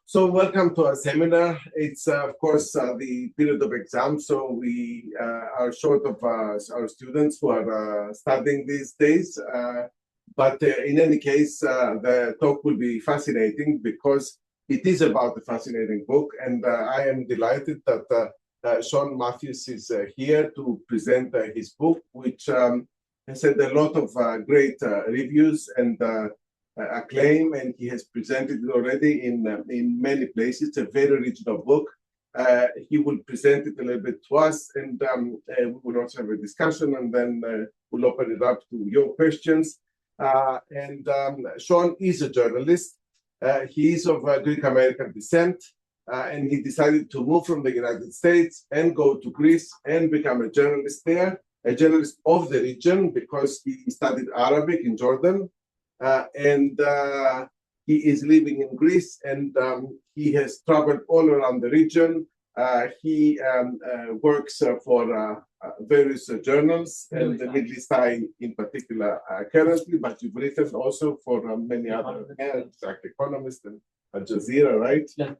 So welcome to our seminar. It's of course the period of exam, so we are short of our students who are studying these days. But in any case, the talk will be fascinating because it is about a fascinating book, and I am delighted that Sean Mathews is here to present his book, which has had a lot of great reviews and acclaim, and he has presented it already in many places. It's a very original book. He will present it a little bit to us, and we will also have a discussion, and then we'll open it up to your questions. Sean is a journalist. He is of Greek American descent, and he decided to move from the United States and go to Greece and become a journalist there, a journalist of the region, because he studied Arabic in Jordan. He is living in Greece, and he has traveled all around the region. He works for various journals, and the Middle East Eye in particular currently, but you've written also for many other, Economist and Al Jazeera, right? Yeah.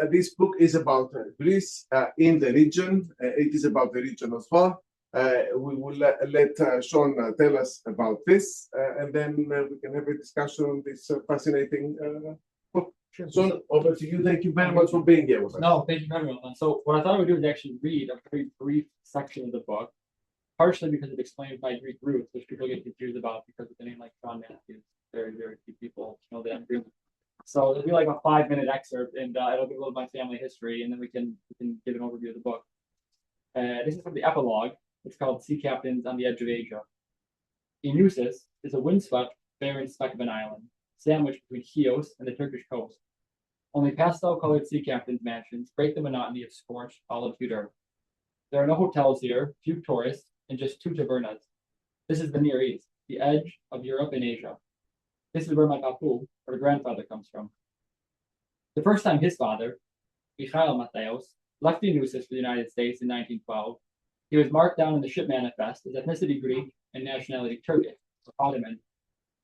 This book is about Greece in the region. It is about the region as well. We will let Sean tell us about this, and then we can have a discussion on this fascinating book. Sure. Sean, over to you. Thank you very much for being here with us. No, thank you for having me on. So what I thought I would do is actually read a very brief section of the book, partially because it explains my Greek roots, which people get confused about because of the name like Sean Mathews. Very, very few people know that I'm Greek. So it'll be like a 5-minute excerpt, and it'll give a little of my family history, and then we can give an overview of the book. This is from the epilogue. It's called Sea Captains on the Edge of Asia. Eleusis is a windswept, barren speck of an island, sandwiched between Chios and the Turkish coast. Only pastel-colored sea captains' mansions break the monotony of scorched, olive-hued earth. There are no hotels here, few tourists, and just 2 tavernas. This is the Near East, the edge of Europe and Asia. This is where my papu, or grandfather, comes from. The first time his father, Mathews, left Eleusis for the United States in 1912, he was marked down in the ship manifest as ethnicity Greek and nationality Turkish, or Ottoman.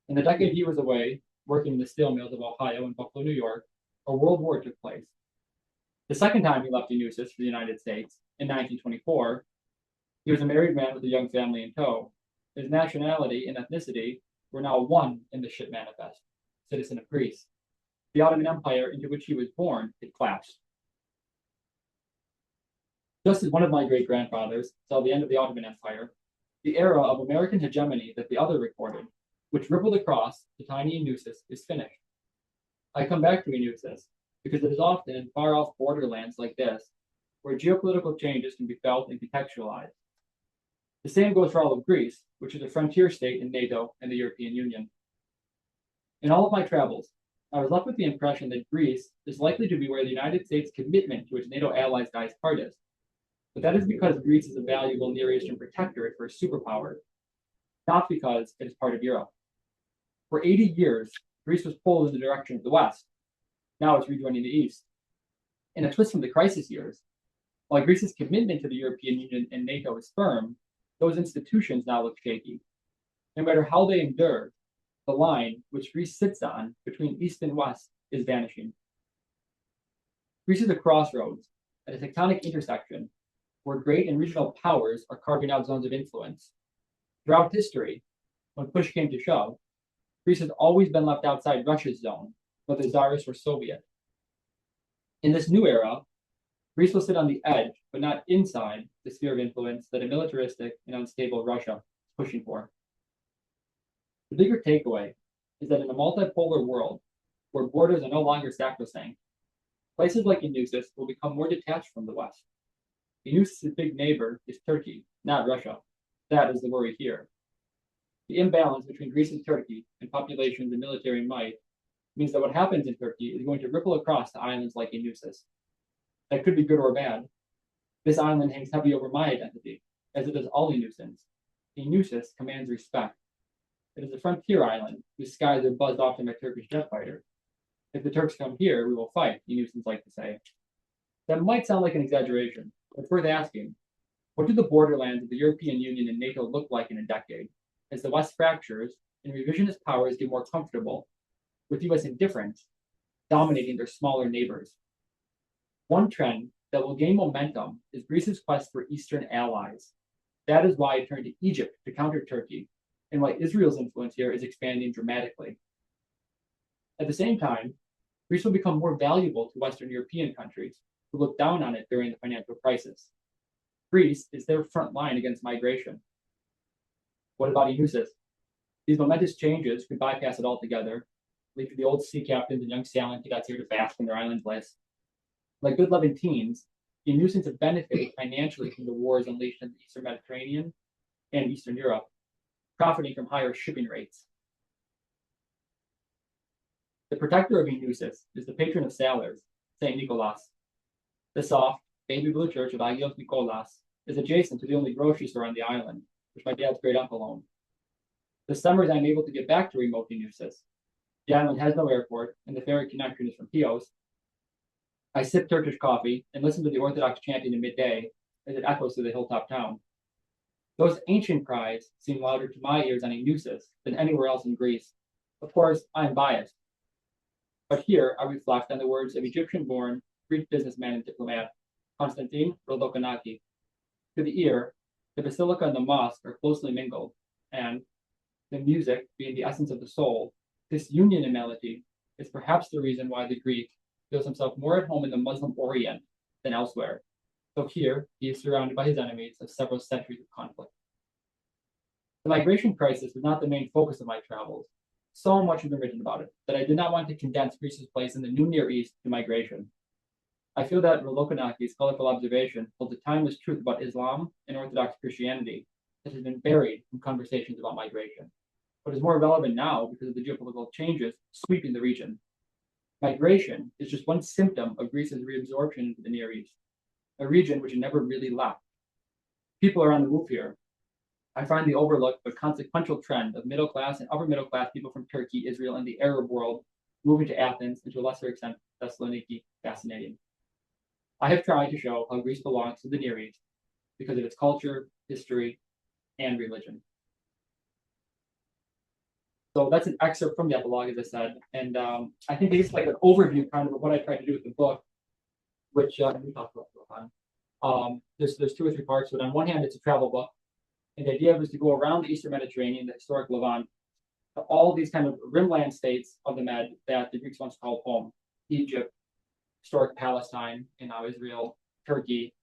In the decade he was away, working in the steel mills of Ohio and Buffalo, New York, a world war took place. The second time he left Eleusis for the United States, in 1924, he was a married man with a young family in tow. His nationality and ethnicity were now one in the ship manifest, citizen of Greece. The Ottoman Empire into which he was born had collapsed. Just as one of my great-grandfathers saw the end of the Ottoman Empire, the era of American hegemony that the other recorded, which rippled across the tiny Eleusis, is finished. I come back to Eleusis because it is often in far-off borderlands like this where geopolitical changes can be felt and contextualized. The same goes for all of Greece, which is a frontier state in NATO and the European Union. In all of my travels, I was left with the impression that Greece is likely to be where the United States' commitment to its NATO allies dies hardest. But that is because Greece is a valuable Near Eastern protectorate for a superpower, not because it is part of Europe. For 80 years, Greece was pulled in the direction of the West. Now it's rejoining the East. In a twist from the crisis years, while Greece's commitment to the European Union and NATO is firm, those institutions now look shaky. No matter how they endure, the line which Greece sits on between East and West is vanishing. Greece is a crossroads, at a tectonic intersection, where great and regional powers are carving out zones of influence. Throughout history, when push came to shove, Greece has always been left outside Russia's zone, whether Tsarist or Soviet. In this new era, Greece will sit on the edge, but not inside the sphere of influence that a militaristic and unstable Russia is pushing for. The bigger takeaway is that in a multipolar world, where borders are no longer sacrosanct, places like Eleusis will become more detached from the West. Eleusis' big neighbor is Turkey, not Russia. That is the worry here. The imbalance between Greece and Turkey in populations and military might means that what happens in Turkey is going to ripple across to islands like Eleusis. That could be good or bad. This island hangs heavy over my identity, as it does all Eleusins. Eleusis commands respect. It is a frontier island whose skies are buzzed often by Turkish jet fighters. If the Turks come here, we will fight, Eleusins like to say. That might sound like an exaggeration, but it's worth asking. What do the borderlands of the European Union and NATO look like in a decade, as the West fractures and revisionist powers get more comfortable? with US indifference dominating their smaller neighbors. One trend that will gain momentum is Greece's quest for Eastern allies. That is why it turned to Egypt to counter Turkey, and why Israel's influence here is expanding dramatically. At the same time, Greece will become more valuable to Western European countries who looked down on it during the financial crisis. Greece is their front line against migration. What about Eleusis? These momentous changes could bypass it altogether, leave the old sea captains and young sailing cadets here to bask in their island bliss. Like good Levantines, the Eleusians have benefited financially from the wars unleashed in the Eastern Mediterranean and Eastern Europe, profiting from higher shipping rates. The protector of Eleusis is the patron of sailors, St. Nicholas. The soft, baby blue church of Agios Nikolas is adjacent to the only grocery store on the island, which my dad's great uncle owned. The summers I'm able to get back to remote Eleusis. The island has no airport, and the ferry connection is from Chios. I sip Turkish coffee and listen to the Orthodox chanting in midday as it echoes through the hilltop town. Those ancient cries seem louder to my ears on Eleusis than anywhere else in Greece. Of course, I am biased. But here I reflect on the words of Egyptian-born Greek businessman and diplomat Konstantin Rodokonaki. To the ear, the basilica and the mosque are closely mingled, and the music being the essence of the soul, this union in melody is perhaps the reason why the Greek feels himself more at home in the Muslim Orient than elsewhere. So here, he is surrounded by his enemies of several centuries of conflict. The migration crisis was not the main focus of my travels. So much has been written about it that I did not want to condense Greece's place in the new Near East to migration. I feel that Rodokonaki's colorful observation holds a timeless truth about Islam and Orthodox Christianity that has been buried from conversations about migration, but is more relevant now because of the geopolitical changes sweeping the region. Migration is just one symptom of Greece's reabsorption into the Near East, a region which it never really left. People are on the move here. I find the overlooked but consequential trend of middle class and upper middle class people from Turkey, Israel, and the Arab world moving to Athens, and to a lesser extent, Thessaloniki, fascinating. I have tried to show how Greece belongs to the Near East because of its culture, history, and religion. So that's an excerpt from the epilogue, as I said, and I think it's like an overview kind of what I tried to do with the book, which we talked about for a time. There's 2 or 3 parts, but on one hand, it's a travel book, and the idea was to go around the Eastern Mediterranean, the historic Levant, to all these kind of rimland states of the Med that the Greeks once called home: Egypt, historic Palestine, and now Israel, Turkey,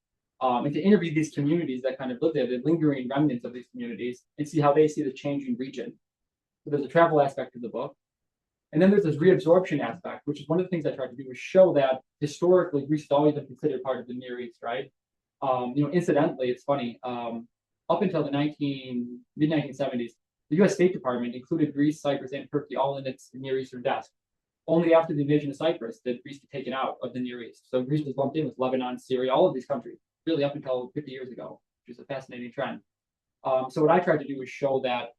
and to interview these communities that kind of live there, the lingering remnants of these communities, and see how they see the changing region. So there's a travel aspect to the book. And then there's this reabsorption aspect, which is one of the things I tried to do, was show that historically Greece has always been considered part of the Near East, right? Incidentally, it's funny, up until the mid-1970s, the US State Department included Greece, Cyprus, and Turkey all in its Near Eastern desk. Only after the invasion of Cyprus did Greece get taken out of the Near East. So Greece was lumped in with Lebanon, Syria, all of these countries, really up until 50 years ago, which is a fascinating trend. So what I tried to do was show that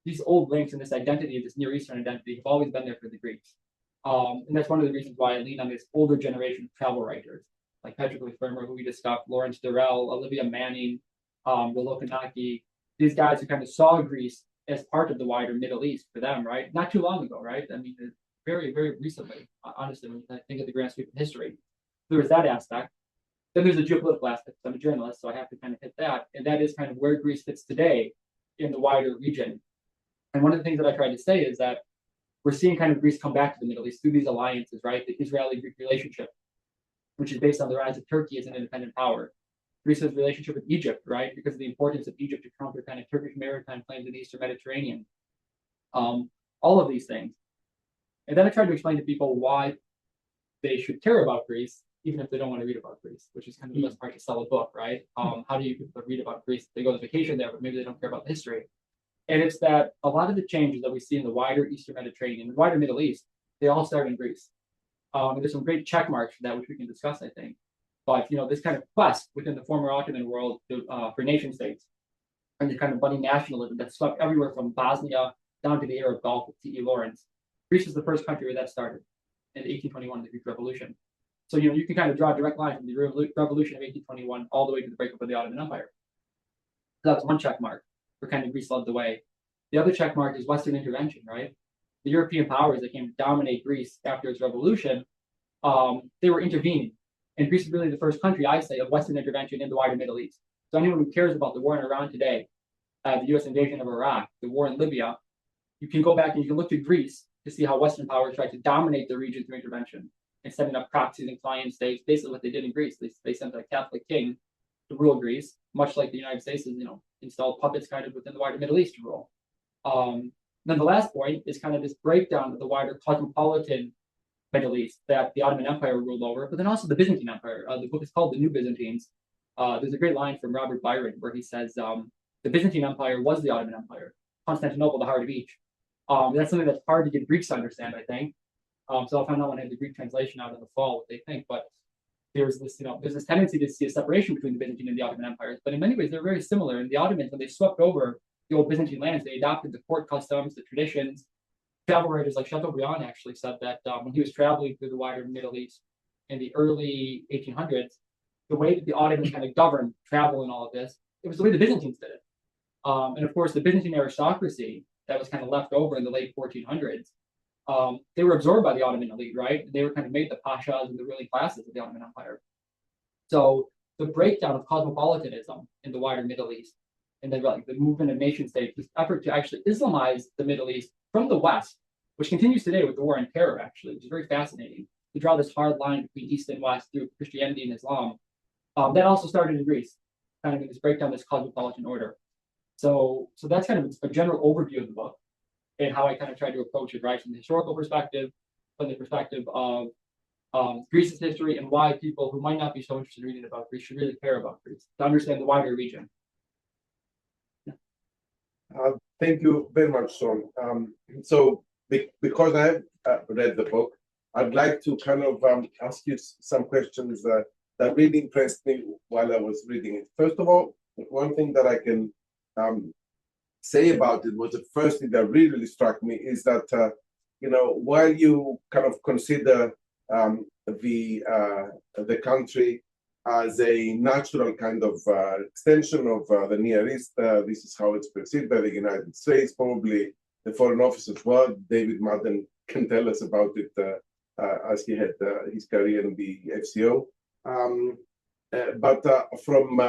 these old links and this identity, this Near Eastern identity, have always been there for the Greeks. And that's one of the reasons why I lean on this older generation of travel writers, like Patrick Firmer, who we discussed, Lawrence Durrell, Olivia Manning, Rodokonaki, these guys who kind of saw Greece as part of the wider Middle East for them, right? Not too long ago, right? I mean, very, very recently, honestly, when I think of the grand sweep of history. There was that aspect. Then there's a geopolitical aspect. I'm a journalist, so I have to kind of hit that. And that is kind of where Greece fits today in the wider region. And one of the things that I tried to say is that we're seeing kind of Greece come back to the Middle East through these alliances, right? The Israeli-Greek relationship, which is based on the rise of Turkey as an independent power. Greece's relationship with Egypt, right? Because of the importance of Egypt to counter kind of Turkish maritime claims in the Eastern Mediterranean. All of these things. And then I tried to explain to people why they should care about Greece, even if they don't want to read about Greece, which is kind of the best part to sell a book, right? How do you people read about Greece? They go on vacation there, but maybe they don't care about the history. And it's that a lot of the changes that we see in the wider Eastern Mediterranean, the wider Middle East, they all start in Greece. And there's some great check marks for that, which we can discuss, I think. But this kind of quest within the former Ottoman world for nation states, and the kind of budding nationalism that swept everywhere from Bosnia down to the Arab Gulf with T.E. Lawrence. Greece was the first country where that started in 1821, the Greek Revolution. So you can kind of draw a direct line from the revolution of 1821 all the way to the breakup of the Ottoman Empire. So that's one check mark. Where kind of Greece led the way. The other check mark is Western intervention, right? the European powers that came to dominate Greece after its revolution, they were intervening. And Greece is really the first country, I say, of Western intervention in the wider Middle East. So anyone who cares about the war in Iran today, the U.S. invasion of Iraq, the war in Libya, you can go back and you can look to Greece to see how Western powers tried to dominate the region through intervention and setting up proxies and client states. Basically, what they did in Greece, they sent a Catholic king to rule Greece, much like the United States has, installed puppets kind of within the wider Middle East to rule. Then the last point is kind of this breakdown of the wider cosmopolitan Middle East that the Ottoman Empire ruled over, but then also the Byzantine Empire. The book is called The New Byzantines. There's a great line from Robert Byron where he says, the Byzantine Empire was the Ottoman Empire, Constantinople the heart of each. That's something that's hard to get Greeks to understand, I think. So I'll find out when I have the Greek translation out in the fall what they think. But there's this tendency to see a separation between the Byzantine and the Ottoman empires. But in many ways, they're very similar. And the Ottomans, when they swept over the old Byzantine lands, they adopted the court customs, the traditions. Travel writers like Chateaubriand actually said that when he was traveling through the wider Middle East in the early 1800s, the way that the Ottomans kind of governed travel and all of this, it was the way the Byzantines did it. And of course, the Byzantine aristocracy that was kind of left over in the late 1400s, they were absorbed by the Ottoman elite, right? They were kind of made the pashas and the ruling classes of the Ottoman Empire. So the breakdown of cosmopolitanism in the wider Middle East, and then like the movement of nation states, this effort to actually Islamize the Middle East from the West, which continues today with the war on terror, actually, which is very fascinating, to draw this hard line between East and West through Christianity and Islam. That also started in Greece, kind of in this breakdown, this cosmopolitan order. So that's kind of a general overview of the book and how I kind of tried to approach it, right, from the historical perspective, from the perspective of Greece's history, and why people who might not be so interested in reading about Greece should really care about Greece to understand the wider region. Thank you very much, Sean. So because I have read the book, I'd like to kind of ask you some questions that really impressed me while I was reading it. First of all, one thing that I can say about it was the first thing that really struck me is that, while you kind of consider the country as a natural kind of extension of the Near East, this is how it's perceived by the United States, probably the Foreign Office as well. David Madden can tell us about it as he had his career in the FCO. But from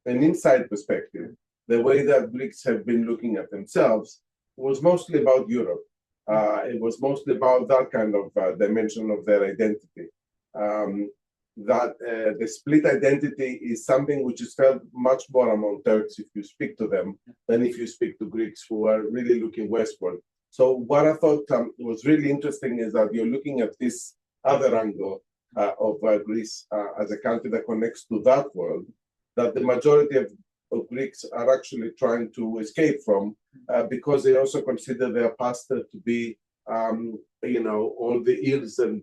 an inside perspective, the way that Greeks have been looking at themselves was mostly about Europe. It was mostly about that kind of dimension of their identity. That the split identity is something which is felt much more among Turks if you speak to them than if you speak to Greeks who are really looking westward. So what I thought was really interesting is that you're looking at this other angle of Greece as a country that connects to that world, that the majority of Greeks are actually trying to escape from because they also consider their past to be, all the ills and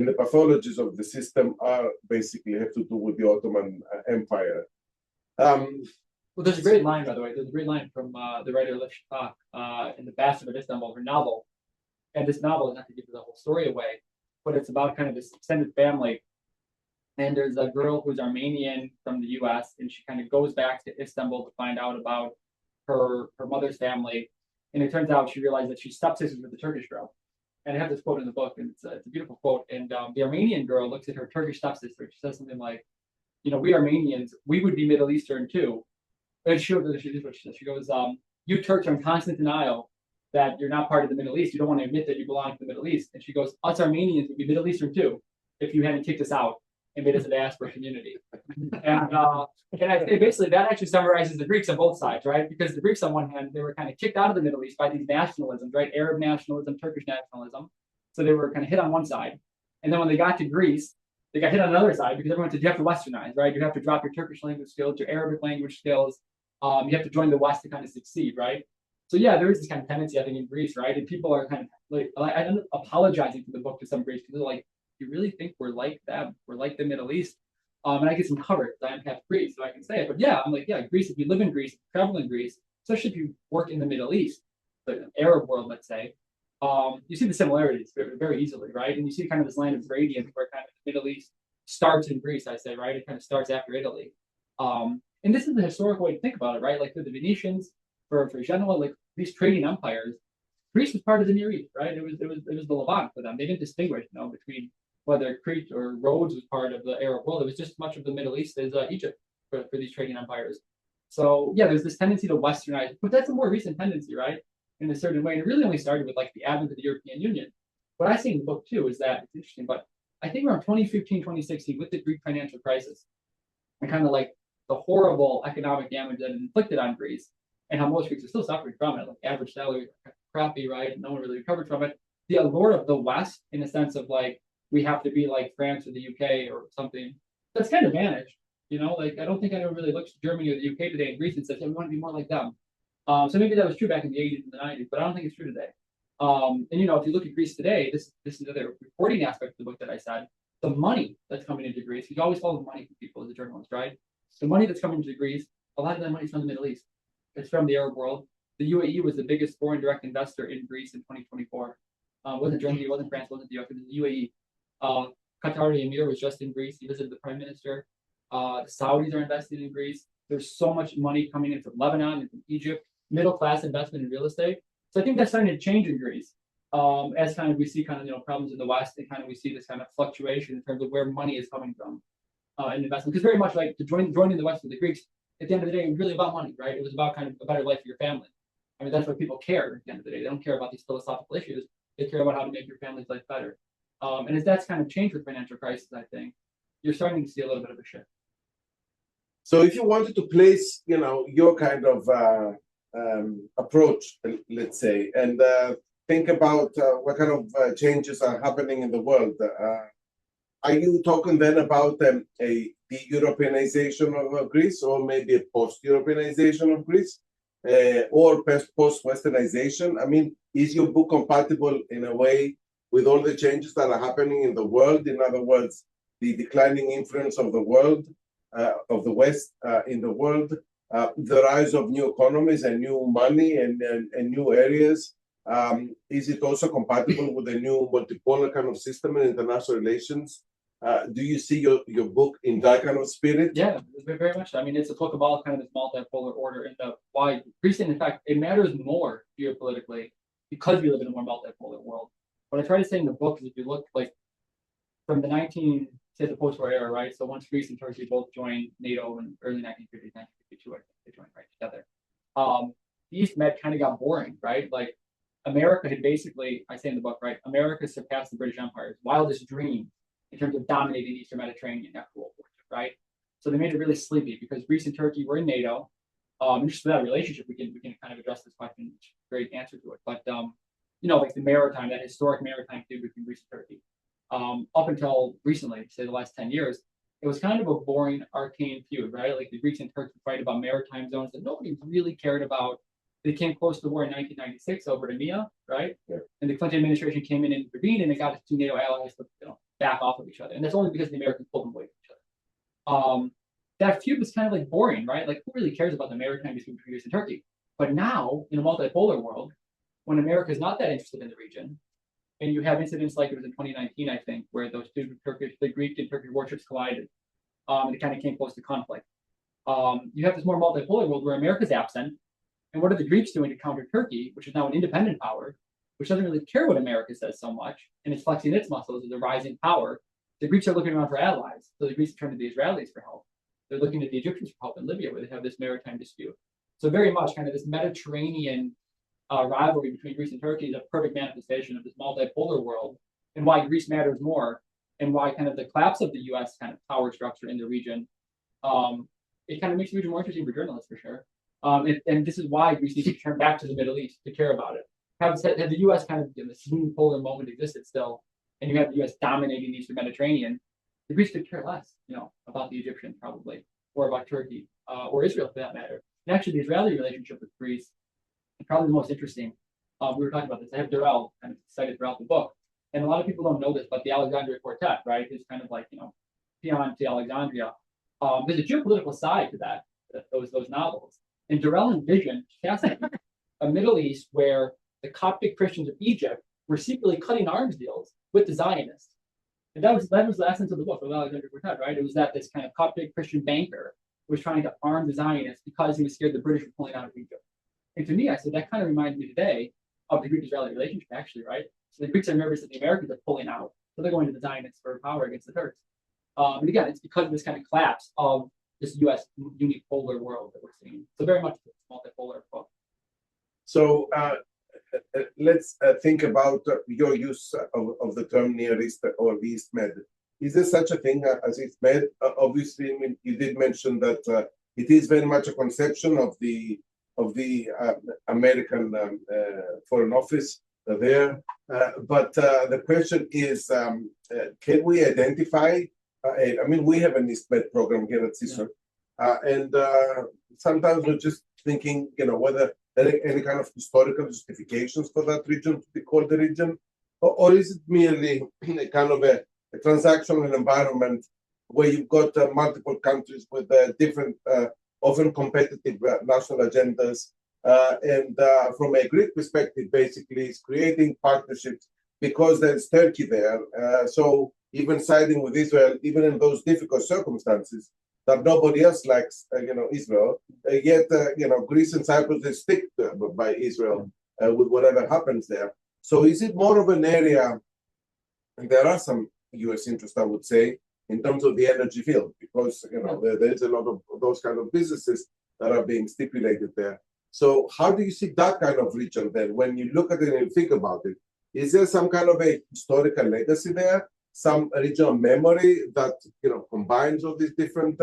the pathologies of the system are basically have to do with the Ottoman Empire. Well, there's a great line, by the way. There's a great line from the writer Lev Shpak in The Bastard of Istanbul, her novel. And this novel is not to give the whole story away, but it's about kind of this extended family. And there's a girl who's Armenian from the US, and she kind of goes back to Istanbul to find out about her mother's family. And it turns out she realized that she's stepsisters with the Turkish girl. And I have this quote in the book, and it's a beautiful quote. And the Armenian girl looks at her Turkish stepsister. She says something like, we Armenians, we would be Middle Eastern too. And she goes, you Turks are in constant denial that you're not part of the Middle East. You don't want to admit that you belong to the Middle East. And she goes, us Armenians would be Middle Eastern too if you hadn't kicked us out and made us a diaspora community. And I say basically that actually summarizes the Greeks on both sides, right? Because the Greeks on one hand, they were kind of kicked out of the Middle East by these nationalisms, right? Arab nationalism, Turkish nationalism. So they were kind of hit on one side. And then when they got to Greece, they got hit on another side because everyone said you have to westernize, right? You have to drop your Turkish language skills, your Arabic language skills. You have to join the West to kind of succeed, right? So yeah, there is this kind of tendency, I think, in Greece, right? And people are kind of like, I end up apologizing for the book to some Greeks because they're like, you really think we're like them? We're like the Middle East? And I get some cover. I'm half Greece, so I can say it. But yeah, I'm like, yeah, Greece, if you live in Greece, travel in Greece, especially if you work in the Middle East, the Arab world, let's say, you see the similarities very, very easily, right? And you see kind of this land of gradients where kind of the Middle East starts in Greece, I say, right? It kind of starts after Italy. And this is the historical way to think about it, right? Like for the Venetians, for Genoa, like these trading empires, Greece was part of the Near East, right? It was the Levant for them. They didn't distinguish, between whether Crete or Rhodes was part of the Arab world. It was just as much of the Middle East as Egypt for these trading empires. So yeah, there's this tendency to westernize, but that's a more recent tendency, right? In a certain way, and it really only started with like the advent of the European Union. What I see in the book too is that it's interesting, but I think around 2015, 2016, with the Greek financial crisis, and kind of like the horrible economic damage that it inflicted on Greece, and how most Greeks are still suffering from it, like average salary, crappy, right? No one really recovered from it. The allure of the West, in a sense of like, we have to be like France or the UK or something, that's kind of vanished. Like I don't think anyone really looks to Germany or the UK today and Greece and says, hey, we want to be more like them. So maybe that was true back in the 80s and the 90s, but I don't think it's true today. And if you look at Greece today, this is another reporting aspect of the book that I said. The money that's coming into Greece, you always follow money from people as a journalist, right? The money that's coming into Greece, a lot of that money is from the Middle East. It's from the Arab world. The UAE was the biggest foreign direct investor in Greece in 2024. Wasn't Germany, wasn't France, wasn't the US, it was the UAE. Qatar, the Emir, was just in Greece. He visited the prime minister. The Saudis are investing in Greece. There's so much money coming in from Lebanon and from Egypt, middle class investment in real estate. So I think that's starting to change in Greece. As kind of we see kind of problems in the West, and kind of we see this kind of fluctuation in terms of where money is coming from in investment. Because very much like joining the West with the Greeks, at the end of the day, it was really about money, right? It was about kind of a better life for your family. I mean, that's what people care at the end of the day. They don't care about these philosophical issues. They care about how to make your family's life better. And as that's kind of changed with financial crisis, I think you're starting to see a little bit of a shift. So if you wanted to place, your kind of approach, let's say, and think about what kind of changes are happening in the world, are you talking then about a de-Europeanization of Greece, or maybe a post-Europeanization of Greece, or post-Westernization? I mean, is your book compatible in a way with all the changes that are happening in the world? In other words, the declining influence of the world, of the West in the world, the rise of new economies and new money and new areas. Is it also compatible with the new multipolar kind of system in international relations? Do you see your book in that kind of spirit? Yeah, very much. I mean, it's a book about kind of this multipolar order and why Greece, in fact, it matters more geopolitically because we live in a more multipolar world. What I try to say in the book is if you look like from the the post-war era, right? So once Greece and Turkey both joined NATO in early 1950s, 1952, I think they joined right together. The East Med kind of got boring, right? Like America had basically, I say in the book, right? America surpassed the British Empire's wildest dream in terms of dominating the Eastern Mediterranean after World War II, right? So they made it really sleepy because Greece and Turkey were in NATO. And just for that relationship, we can kind of address this question. Great answer to it, but like the maritime, that historic maritime feud between Greece and Turkey. Up until recently, say the last 10 years, it was kind of a boring, arcane feud, right? Like the Greeks and Turks would fight about maritime zones that nobody really cared about. They came close to the war in 1996 over EMEA, right? Yeah. And the Clinton administration came in and intervened, and it got its two NATO allies to back off of each other. And that's only because the Americans pulled them away from each other. That feud was kind of like boring, right? Like who really cares about the maritime dispute between Greece and Turkey? But now, in a multipolar world, when America is not that interested in the region, and you have incidents like it was in 2019, I think, where those two the Greek and Turkish warships collided, and it kind of came close to conflict. You have this more multipolar world where America's absent, and what are the Greeks doing to counter Turkey, which is now an independent power, which doesn't really care what America says so much, and it's flexing its muscles as a rising power. The Greeks are looking around for allies, so the Greeks turn to the Israelis for help. They're looking to the Egyptians for help in Libya, where they have this maritime dispute. So very much kind of this Mediterranean rivalry between Greece and Turkey is a perfect manifestation of this multipolar world, and why Greece matters more, and why kind of the collapse of the U.S. kind of power structure in the region, it kind of makes the region more interesting for journalists for sure. And this is why Greece needs to turn back to the Middle East to care about it. Have the U.S. kind of in this unipolar moment existed still, and you have the U.S. dominating the Eastern Mediterranean, the Greeks could care less, about the Egyptians probably, or about Turkey, or Israel for that matter. And actually, the Israeli relationship with Greece is probably the most interesting. We were talking about this. I have Durrell kind of cited throughout the book, and a lot of people don't know this, but the Alexandria Quartet, right, is kind of like Peon to Alexandria. There's a geopolitical side to that, those novels, and Durrell envisioned a Middle East where the Coptic Christians of Egypt were secretly cutting arms deals with the Zionists. And that was the essence of the book of Alexandria Quartet, right? It was that this kind of Coptic Christian banker was trying to arm the Zionists because he was scared the British were pulling out of Egypt. And to me, I said, that kind of reminds me today of the Greek-Israeli relationship, actually, right? So the Greeks are nervous that the Americans are pulling out, so they're going to the Zionists for power against the Turks. And again, it's because of this kind of collapse of this U.S. unipolar world that we're seeing. So very much multipolar book. So let's think about your use of the term Near East or East Med. Is there such a thing as East Med? Obviously, I mean, you did mention that it is very much a conception of the American Foreign Office there. But the question is, can we identify? I mean, we have an East Med program here at CISO, and sometimes we're just thinking, whether there are any kind of historical justifications for that region to be called the region, or is it merely a kind of a transactional environment where you've got multiple countries with different, often competitive national agendas, and from a Greek perspective, basically, is creating partnerships because there's Turkey there. So even siding with Israel, even in those difficult circumstances, that nobody else likes, Israel. Yet, Greece and Cyprus, they stick by Israel with whatever happens there. So is it more of an area, and there are some U.S. interests, I would say, in terms of the energy field, because, there's a lot of those kind of businesses that are being stipulated there. So how do you see that kind of region then? When you look at it and think about it, is there some kind of a historical legacy there? Some regional memory that combines all these different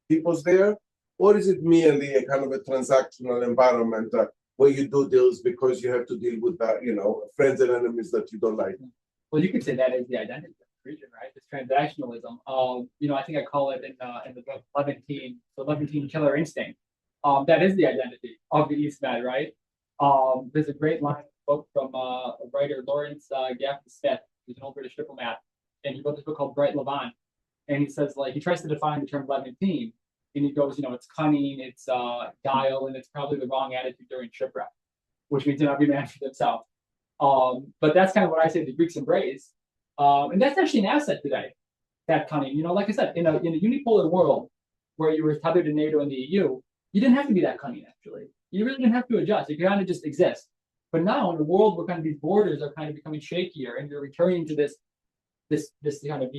peoples there, or is it merely a kind of a transactional environment where you do deals because you have to deal with friends and enemies that you don't like? Well, you could say that is the identity of the region, right? This transactionalism. I think I call it in the book Levantine, the Levantine killer instinct. That is the identity of the East Med, right? There's a great line book from a writer, Lawrence Gaffney-Smith. He's an old British diplomat, and he wrote this book called Bright Levant. And he says, he tries to define the term Levantine, and he goes, it's cunning, it's guile, and it's probably the wrong attitude during shipwreck, which means every man for himself. But that's kind of what I say the Greeks embrace, and that's actually an asset today. That cunning, like I said, in a unipolar world where you were tethered to NATO and the EU, you didn't have to be that cunning. Actually, you really didn't have to adjust. You could kind of just exist. But now in a world where kind of these borders are kind of becoming shakier, and you're returning to this kind of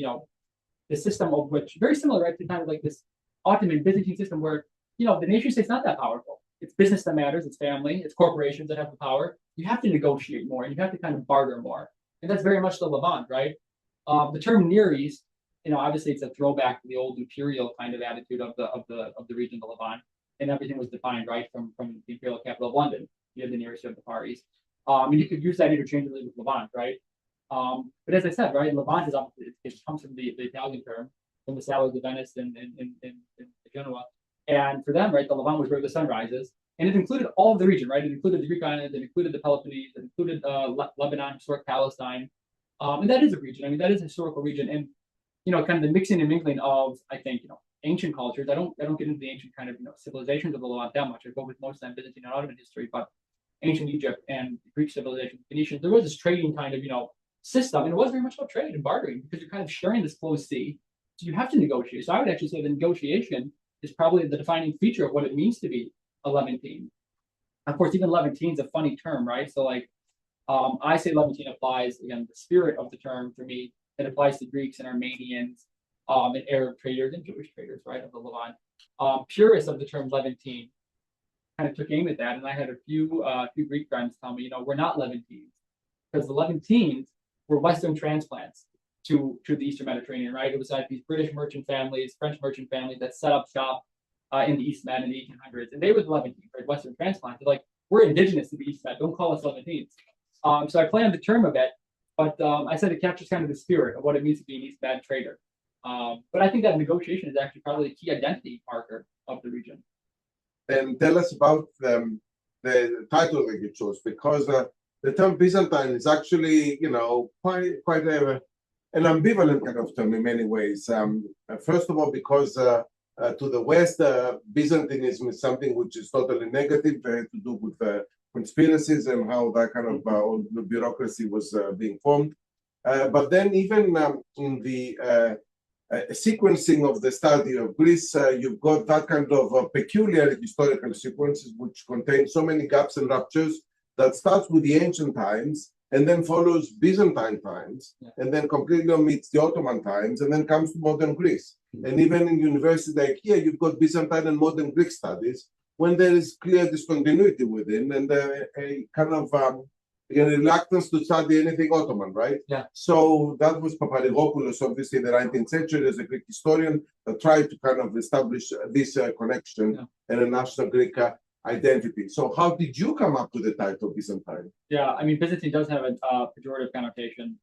this system of which very similar, right, to kind of like this Ottoman Byzantine system where the nation state's not that powerful. It's business that matters. It's family. It's corporations that have the power. You have to negotiate more, and you have to kind of barter more, and that's very much the Levant, right? The term Near East, obviously it's a throwback to the old imperial kind of attitude of the region, the Levant, and everything was defined right from the imperial capital of London. You have the Near East, you have the Far East. And you could use that interchangeably with Levant, right? But as I said, right, Levant is obviously, it comes from the Italian term, from the Salles of Venice and Genoa. And for them, right, the Levant was where the sun rises. And it included all of the region, right? It included the Greek islands, it included the Peloponnese, it included Lebanon, historic Palestine. And that is a region. I mean, that is a historical region. And, kind of the mixing and mingling of, I think, ancient cultures. I don't get into the ancient kind of, civilizations of the Levant that much. I go with most of them Byzantine and Ottoman history, but ancient Egypt and Greek civilization, Phoenicians, there was this trading kind of, system, and it was very much about trade and bartering because you're kind of sharing this closed sea. So you have to negotiate. So I would actually say the negotiation is probably the defining feature of what it means to be a Levantine. Of course, even Levantine is a funny term, right? So I say Levantine applies, again, the spirit of the term for me, it applies to Greeks and Armenians and Arab traders and Jewish traders, right, of the Levant. Purists of the term Levantine kind of took aim at that, and I had a few Greek friends tell me, we're not Levantines, because the Levantines were Western transplants to the Eastern Mediterranean, right? It was like these British merchant families, French merchant families that set up shop in the East Med in the 1800s, and they were the Levantines, right? Western transplants. They're like, we're indigenous to the East Med, don't call us Levantines. So I play on the term a bit, but I said it captures kind of the spirit of what it means to be an East Med trader. But I think that negotiation is actually probably a key identity marker of the region. And tell us about the title that you chose, because the term Byzantine is actually, quite an ambivalent kind of term in many ways. First of all, because to the West, Byzantinism is something which is totally negative, to do with conspiracies and how that kind of the bureaucracy was being formed. But then even in the sequencing of the study of Greece, you've got that kind of peculiar historical sequences which contain so many gaps and ruptures that starts with the ancient times and then follows Byzantine times, and then completely omits the Ottoman times, and then comes to modern Greece. And even in universities like here, you've got Byzantine and modern Greek studies, when there is clear discontinuity within, and a kind of a reluctance to study anything Ottoman, right? Yeah. So that was Paparigopoulos, obviously, in the 19th century, as a Greek historian, that tried to kind of establish this connection and a national Greek identity. So how did you come up with the title Byzantine? Yeah, I mean, Byzantine does have a pejorative connotation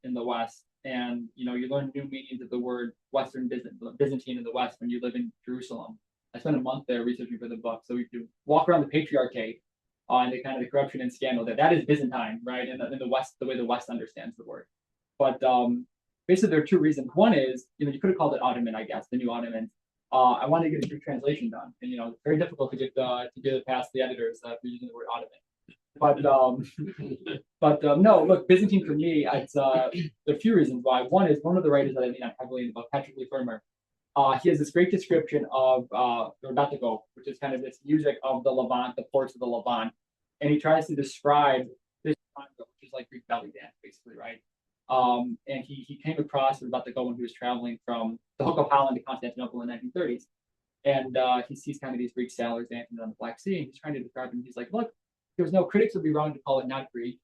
in the West, and you learn new meanings of the word Western Byzantine in the West when you live in Jerusalem. I spent a month there researching for the book, so we could walk around the patriarchate and the kind of the corruption and scandal that is Byzantine, right? In the West, the way the West understands the word. But basically, there are two reasons. One is, you could have called it Ottoman, I guess, the new Ottoman. I wanted to get a true translation done, and it's very difficult to get it past the editors for using the word Ottoman. But no, look, Byzantine for me, it's there are a few reasons why. One is one of the writers that I lean on heavily in the book, Patrick Lefermer. He has this great description of the Rebetiko, which is kind of this music of the Levant, the ports of the Levant, and he tries to describe this genre, which is like Greek belly dance, basically, right? And he came across Rebetiko when he was traveling from the Hook of Holland to Constantinople in the 1930s. And he sees kind of these Greek sailors dancing on the Black Sea, and he's trying to describe them. He's like, look, there's no critics would be wrong to call it not Greek.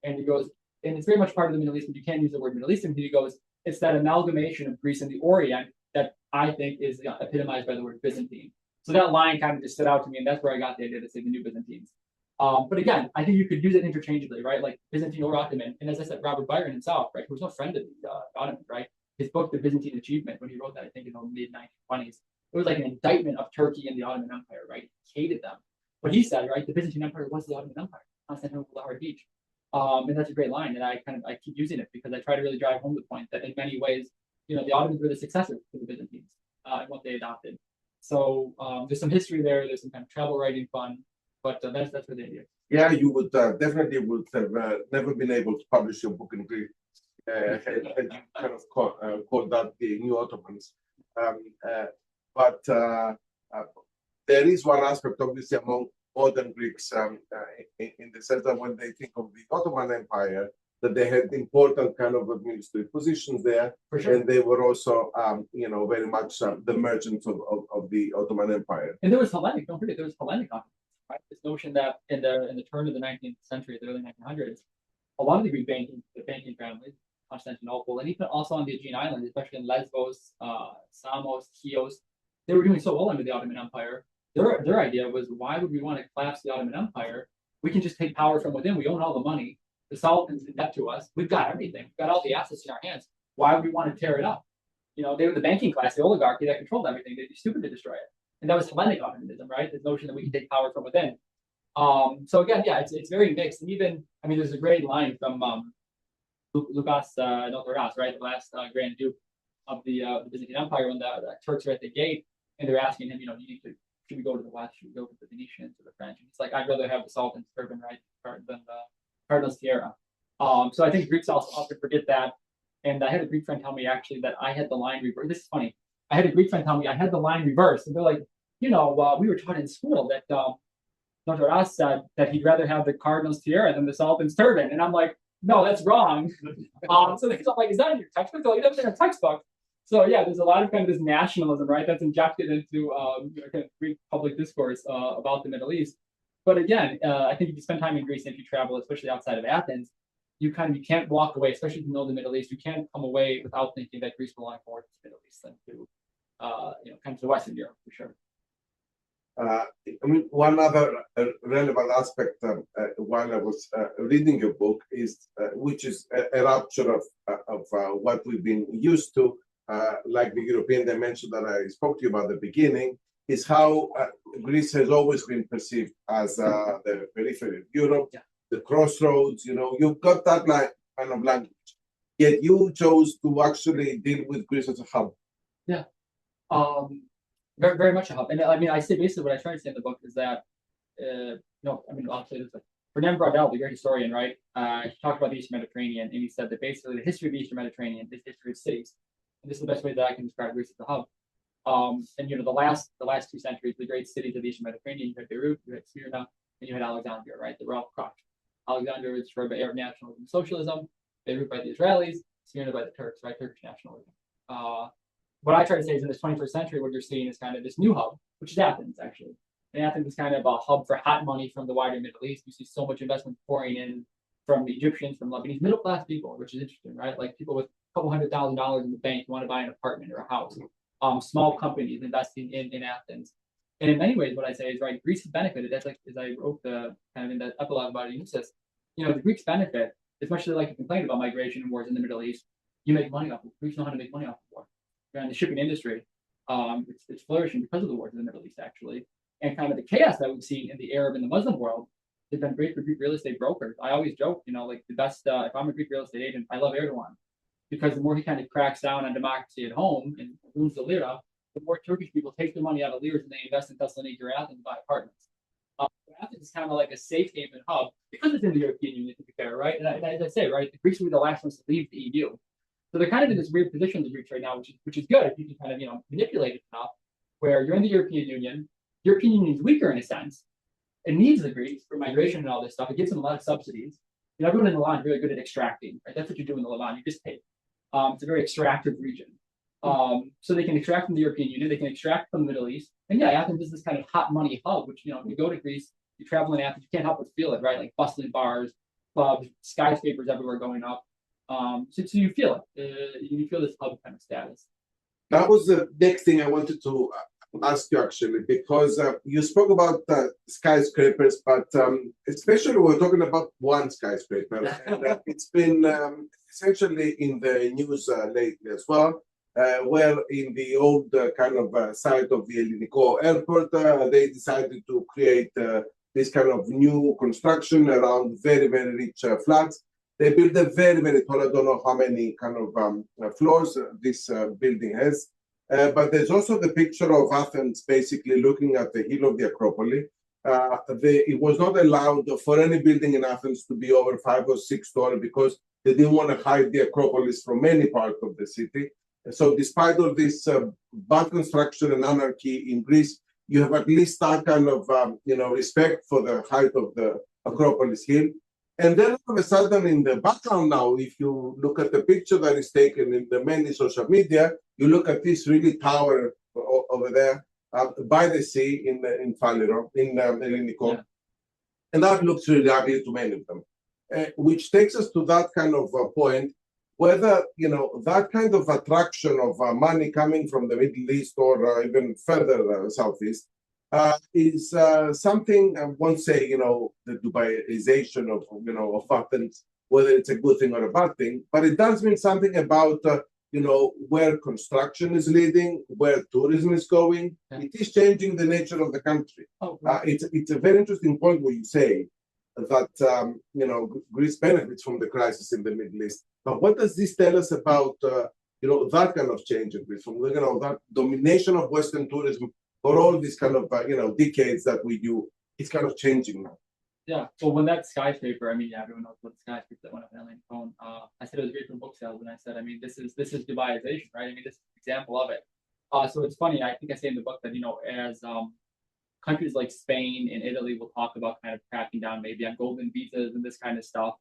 And he goes, and it's very much part of the Middle East, but you can't use the word Middle Eastern. He goes, it's that amalgamation of Greece and the Orient that I think is epitomized by the word Byzantine. So that line kind of just stood out to me, and that's where I got the idea to say the new Byzantines. But again, I think you could use it interchangeably, right? Like Byzantine or Ottoman. And as I said, Robert Byron himself, right, who was no friend of the Ottomans, right? His book, The Byzantine Achievement, when he wrote that, I think in the mid-1920s, it was like an indictment of Turkey and the Ottoman Empire, right? He hated them. But he said, right, the Byzantine Empire was the Ottoman Empire, Constantinople, Lahore Beach. And that's a great line, and I keep using it because I try to really drive home the point that in many ways, the Ottomans were the successors to the Byzantines and what they adopted. So there's some history there. There's some kind of travel writing fun, but that's where the idea is. Yeah, you would definitely would have never been able to publish your book in Greek. Had you kind of called that the New Ottomans. But there is one aspect, obviously, among modern Greeks in the sense that when they think of the Ottoman Empire, that they had important kind of administrative positions there, For sure. and they were also, very much the merchants of the Ottoman Empire. And there was Hellenic. Don't forget, there was Hellenic on it, right? This notion that in the turn of the 19th century, the early 1900s, a lot of the Greek banking families, Constantinople, and even also on the Aegean Islands, especially in Lesbos, Samos, Chios, they were doing so well under the Ottoman Empire. Their idea was, why would we want to collapse the Ottoman Empire? We can just take power from within. We own all the money. The Sultan's in debt to us. We've got everything. We've got all the assets in our hands. Why would we want to tear it up? They were the banking class, the oligarchy that controlled everything. They'd be stupid to destroy it. And that was Hellenic Ottomanism, right? This notion that we can take power from within. So again, yeah, it's very mixed. And even, there's a great line from Lucas Notaras, right? The last Grand Duke of the Byzantine Empire, when the Turks are at the gate and they're asking him, should we go to the West? Should we go to the Venetians or the French? And he's like, I'd rather have the Sultan's turban, right, than the Cardinal's tiara. So I think Greeks also often forget that. And I had a Greek friend tell me actually that I had the line reversed. This is funny. I had a Greek friend tell me I had the line reversed. And they're like, we were taught in school that Notaras said that he'd rather have the Cardinal's tiara than the Sultan's turban. And I'm like, no, that's wrong. So I'm like, is that in your textbook? They're like, that's in our textbook. So yeah, there's a lot of kind of this nationalism, right, that's injected into kind of Greek public discourse about the Middle East. But again, I think if you spend time in Greece and if you travel, especially outside of Athens, you can't walk away, especially if you know the Middle East. You can't come away without thinking that Greece belonged more to the Middle East than to kind of to Western Europe for sure. One other relevant aspect while I was reading your book is, which is a rupture of what we've been used to, like the European dimension that I spoke to you about at the beginning, is how Greece has always been perceived as the periphery of Europe, the crossroads. You've got that kind of language, yet you chose to actually deal with Greece as a hub. Yeah. Very, very much a hub. And I say basically what I try to say in the book is that, I'll say this. Fernand Braudel, the great historian, right? He talked about the Eastern Mediterranean, and he said that basically the history of the Eastern Mediterranean is history of cities. And this is the best way that I can describe Greece as a hub. And the last 2 centuries, the great cities of the Eastern Mediterranean, you had Beirut, you had Smyrna, and you had Alexandria, right? They were all crushed. Alexandria was destroyed by Arab nationalism and socialism, Beirut by the Israelis, Smyrna by the Turks, right? Turkish nationalism. What I try to say is in this 21st century, what you're seeing is kind of this new hub, which is Athens, actually. And Athens is kind of a hub for hot money from the wider Middle East. You see so much investment pouring in from the Egyptians, from Lebanese, middle class people, which is interesting, right? Like people with a couple $100,000 in the bank who want to buy an apartment or a house. Small companies investing in Athens. And in many ways, what I say is, right, Greece has benefited. That's like, as I wrote the kind of in the epilogue about Unisys, the Greeks benefit, especially like you complain about migration and wars in the Middle East. You make money off of Greeks know how to make money off of war. And the shipping industry, it's flourishing because of the wars in the Middle East, actually. And kind of the chaos that we've seen in the Arab and the Muslim world has been great for Greek real estate brokers. I always joke, like the best, if I'm a Greek real estate agent, I love Erdogan because the more he kind of cracks down on democracy at home and ruins the lira, the more Turkish people take their money out of liras and they invest in Thessaloniki or Athens and buy apartments. Athens is kind of like a safe haven hub because it's in the European Union, to be fair, right? And as I say, right, the Greeks will be the last ones to leave the EU. So they're kind of in this weird position, the Greeks right now, which is good if you can kind of manipulate it enough, where you're in the European Union. European Union is weaker in a sense. It needs the Greeks for migration and all this stuff. It gives them a lot of subsidies. Everyone in the Levant is really good at extracting, right? That's what you do in the Levant. You just take. It's a very extractive region. So they can extract from the European Union. They can extract from the Middle East. And yeah, Athens is this kind of hot money hub, which, when you go to Greece, you travel in Athens, you can't help but feel it, right? Like bustling bars, clubs, skyscrapers everywhere going up. So you feel it. You feel this hub kind of status. That was the next thing I wanted to ask you, actually, because you spoke about skyscrapers, but especially we're talking about one skyscraper. And it's been essentially in the news lately as well, where in the old kind of site of the Elliniko airport, they decided to create this kind of new construction around very, very rich flats. They built a very, very tall, I don't know how many kind of floors this building has. But there's also the picture of Athens basically looking at the hill of the Acropolis. It was not allowed for any building in Athens to be over 5 or 6 stories because they didn't want to hide the Acropolis from any part of the city. So despite all this bad construction and anarchy in Greece, you have at least that kind of respect for the height of the Acropolis hill. And then all of a sudden in the background now, if you look at the picture that is taken in the many social media, you look at this really tower over there by the sea in Faliro, in Elliniko. Yeah. And that looks really ugly to many of them, which takes us to that kind of point, whether, that kind of attraction of money coming from the Middle East or even further southeast, is something, I won't say, the Dubaization of Athens, whether it's a good thing or a bad thing, but it does mean something about, where construction is leading, where tourism is going. Yeah. It is changing the nature of the country. Oh, right. It's a very interesting point where you say that, Greece benefits from the crisis in the Middle East. But what does this tell us about, that kind of change in Greece, from, that domination of Western tourism for all these kind of, decades that we do, it's kind of changing now. Yeah. Well, when that skyscraper, everyone knows what the skyscraper that went up in Elliniko. I said it was great for book sales, and I said, this is Dubaization, right? This is an example of it. So it's funny. I think I say in the book that as countries like Spain and Italy will talk about kind of cracking down maybe on golden visas and this kind of stuff.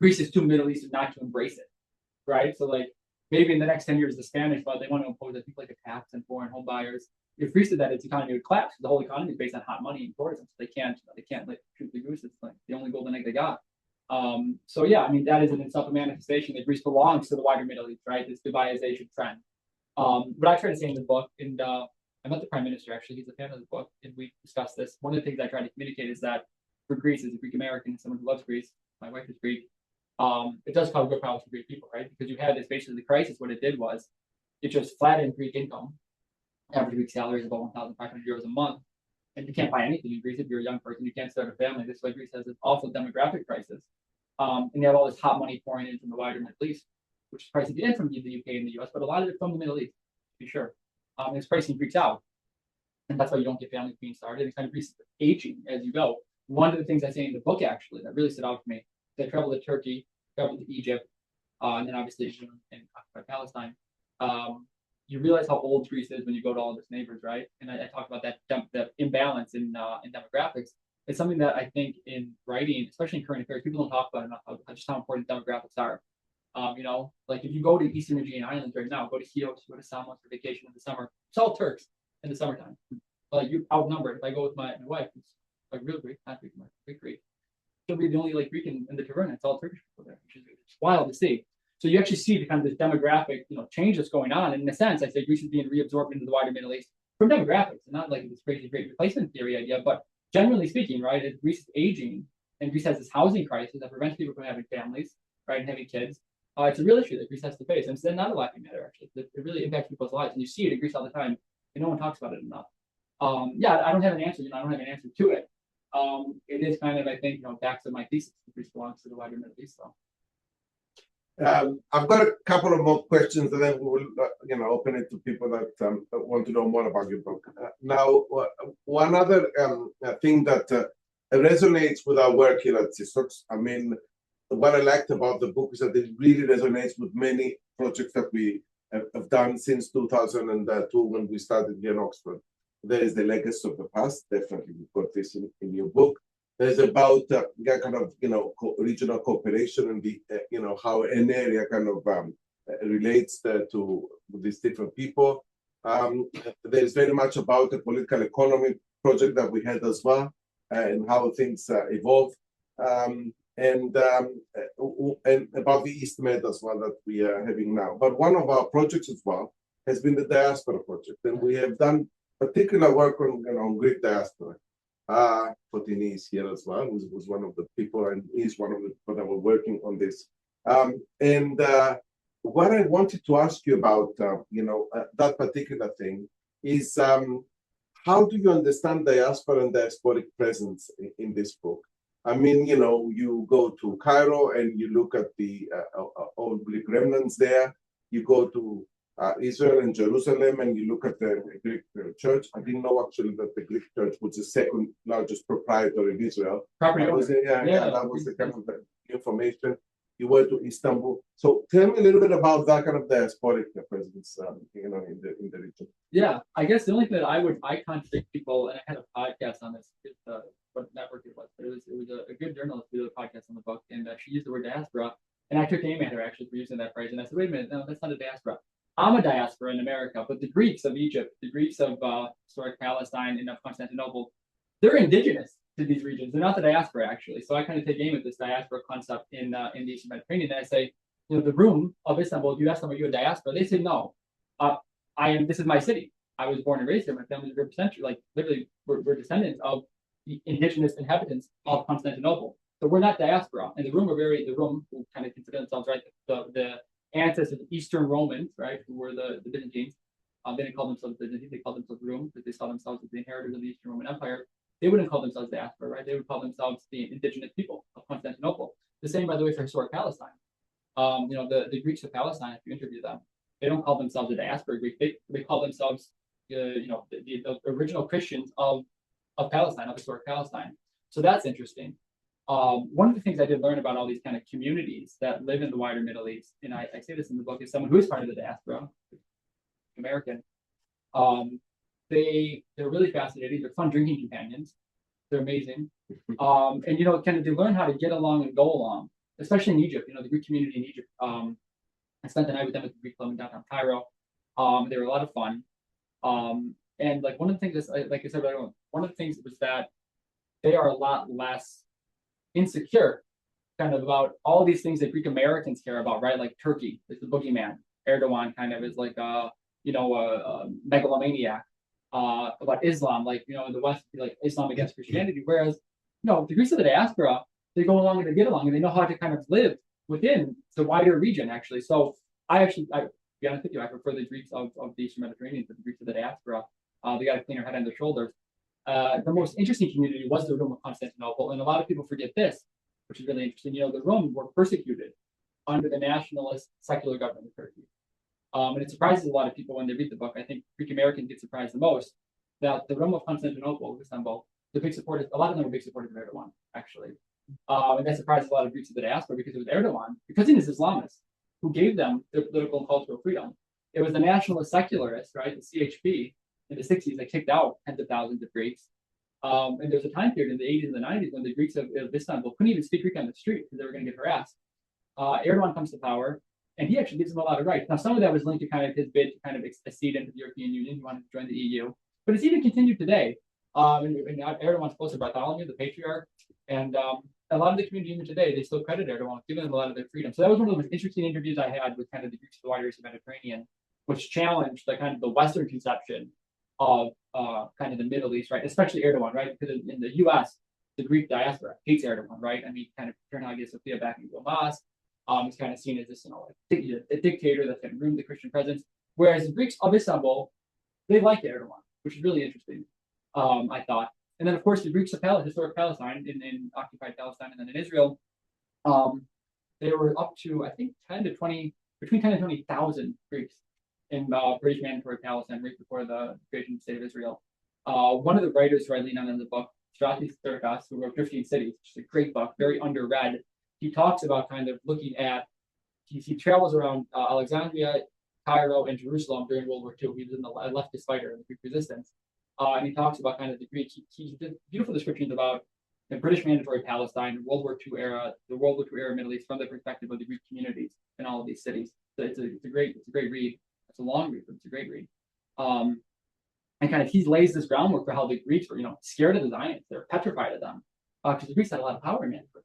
Greece is too Middle Eastern not to embrace it, right? So like maybe in the next 10 years, the Spanish, but they want to impose, I think, like a tax on foreign home buyers. If Greece did that, its economy would collapse. The whole economy is based on hot money and tourism. So they can't like shoot the goose. It's like the only golden egg they got. So yeah, that is in itself a manifestation that Greece belongs to the wider Middle East, right? This Dubaization trend. What I try to say in the book, and I met the Prime Minister actually. He's a fan of the book, and we discussed this. One of the things I try to communicate is that for Greece, as a Greek American, someone who loves Greece, my wife is Greek. It does cause good problems for Greek people, right? Because you had this basically the crisis. What it did was it just flattened Greek income. Average week salary is about 1,500 euros a month, and you can't buy anything in Greece if you're a young person. You can't start a family. This is why Greece has this awful demographic crisis, and you have all this hot money pouring in from the wider Middle East, which is pricing in from the UK and the US, but a lot of it from the Middle East, to be sure. It's pricing Greeks out, and that's why you don't get families being started. It's kind of Greece aging as you go. One of the things I say in the book actually that really stood out for me is I traveled to Turkey, traveled to Egypt, and then obviously in occupied Palestine. You realize how old Greece is when you go to all of its neighbors, right? And I talked about that the imbalance in demographics. It's something that I think in writing, especially in current affairs, people don't talk about enough, just how important demographics are. Like if you go to Eastern Aegean Islands right now, go to Chios, go to Samos for vacation in the summer, it's all Turks in the summertime. Like you outnumbered. If I go with my wife, who's like real Greek, not Greek, Greek, she'll be the only like Greek in the Taverna. It's all Turkish people there, which is wild to see. So you actually see the kind of this demographic, change that's going on. And in a sense, I say Greece is being reabsorbed into the wider Middle East from demographics, and not like this crazy great replacement theory idea, but generally speaking, right? Greece is aging, and Greece has this housing crisis that prevents people from having families, right, and having kids. It's a real issue that Greece has to face, and it's not a laughing matter actually. It really impacts people's lives, and you see it in Greece all the time, and no one talks about it enough. I don't have an answer. I don't have an answer to it. It is kind of, I think, back to my thesis. Greece belongs to the wider Middle East, so. I've got a couple of more questions, and then we will, open it to people that want to know more about your book. Now, one other thing that resonates with our work here at SysOx, I mean, what I liked about the book is that it really resonates with many projects that we have done since 2002 when we started here in Oxford. There is the legacy of the past, definitely you've got this in your book. There's about kind of regional cooperation and the how an area kind of relates to these different people. There's very much about the political economy project that we had as well, and how things evolve, and about the East Med as well that we are having now. But one of our projects as well has been the diaspora project, and we have done particular work on Greek diaspora. Anthony is here as well, who was one of the people, and is one of the people that were working on this. What I wanted to ask you about, that particular thing is, how do you understand diaspora and diasporic presence in this book? I mean, you go to Cairo and you look at the old Greek remnants there. You go to Israel and Jerusalem, and you look at the Greek church. I didn't know actually that the Greek church was the second largest proprietor in Israel. That was the kind of the information. You went to Istanbul. So tell me a little bit about that kind of diasporic presence, in the region. Yeah, I guess the only thing that I contradict people, and I had a podcast on this, what network it was, but it was a good journalist who did a podcast on the book, and she used the word diaspora, and I took aim at her actually for using that phrase, and I said, wait a minute, no, that's not a diaspora. I'm a diaspora in America, but the Greeks of Egypt, the Greeks of historic Palestine and of Constantinople, they're indigenous to these regions. They're not the diaspora, actually. So I kind of take aim at this diaspora concept in the Eastern Mediterranean. And I say, the room of Istanbul, if you ask them, are you a diaspora? They say, no. This is my city. I was born and raised here. My family's a century. Like, literally, we're descendants of the indigenous inhabitants of Constantinople. So we're not diaspora. And the Rum who kind of consider themselves, right, the ancestors of Eastern Romans, right, who were the Byzantines. They didn't call themselves Byzantines, they called themselves Rum, because they saw themselves as the inheritors of the Eastern Roman Empire. They wouldn't call themselves diaspora, right? They would call themselves the indigenous people of Constantinople. The same, by the way, for historic Palestine. The Greeks of Palestine, if you interview them, they don't call themselves a diaspora Greek. They call themselves, the original Christians of Palestine, of historic Palestine. So that's interesting. One of the things I did learn about all these kind of communities that live in the wider Middle East, and I say this in the book, is someone who is part of the diaspora, American. They're really fascinating. They're fun drinking companions. They're amazing. And kind of they learn how to get along and go along, especially in Egypt. The Greek community in Egypt. I spent the night with them at the Greek Club in downtown Cairo. They were a lot of fun. And like one of the things, like I said, one of the things was that they are a lot less insecure, kind of about all these things that Greek Americans care about, right? Like Turkey is the boogeyman. Erdogan kind of is like a megalomaniac. About Islam, like in the West, like Islam against Christianity. Whereas, the Greeks of the diaspora, they go along and they get along, and they know how to kind of live within the wider region. Actually, so I to be honest with you, I prefer the Greeks of the Eastern Mediterranean to the Greeks of the diaspora. They got a cleaner head on their shoulders. The most interesting community was the Rum of Constantinople, and a lot of people forget this, which is really interesting. The Rum were persecuted under the nationalist secular government of Turkey. And it surprises a lot of people when they read the book. I think Greek Americans get surprised the most that the Rum of Constantinople, Istanbul, a lot of them were big supporters of Erdogan, actually. And that surprised a lot of Greeks of the diaspora because it was Erdogan, because he was Islamist, who gave them their political and cultural freedom. It was the nationalist secularists, right, the CHP, in the 60s that kicked out tens of thousands of Greeks. And there's a time period in the 80s and the 90s when the Greeks of Istanbul couldn't even speak Greek on the street because they were going to get harassed. Erdogan comes to power, and he actually gives them a lot of rights. Now, some of that was linked to kind of his bid to kind of accede into the European Union. He wanted to join the EU, but it's even continued today. And Erdogan's close to Bartholomew, the patriarch, and a lot of the community even today, they still credit Erdogan, giving them a lot of their freedom. So that was one of the most interesting interviews I had with kind of the Greeks of the wider Eastern Mediterranean, which challenged the kind of the Western conception of kind of the Middle East, right? Especially Erdogan, right? Because in the U.S., the Greek diaspora hates Erdogan, right? I mean, kind of turn Hagia Sophia back into a mosque. He's kind of seen as this, like, a dictator that's going to ruin the Christian presence. Whereas the Greeks of Istanbul, they like Erdogan, which is really interesting, I thought. And then, of course, the Greeks of historic Palestine, in occupied Palestine, and then in Israel, they were up to, I think, between 10 and 20,000 Greeks in British Mandatory Palestine right before the creation of the state of Israel. One of the writers who I lean on in the book, Anastasakis, who wrote 15 Cities, which is a great book, very underread. He talks about kind of looking at, he travels around Alexandria, Cairo, and Jerusalem during World War II. He was a leftist fighter in the Greek resistance. And he talks about kind of the Greek, he did beautiful descriptions about the British Mandatory Palestine, World War II era, the World War II era Middle East from the perspective of the Greek communities in all of these cities. So it's a great read. It's a long read, but it's a great read. And kind of he lays this groundwork for how the Greeks were, scared of the Zionists. They're petrified of them because the Greeks had a lot of power in Mandatory.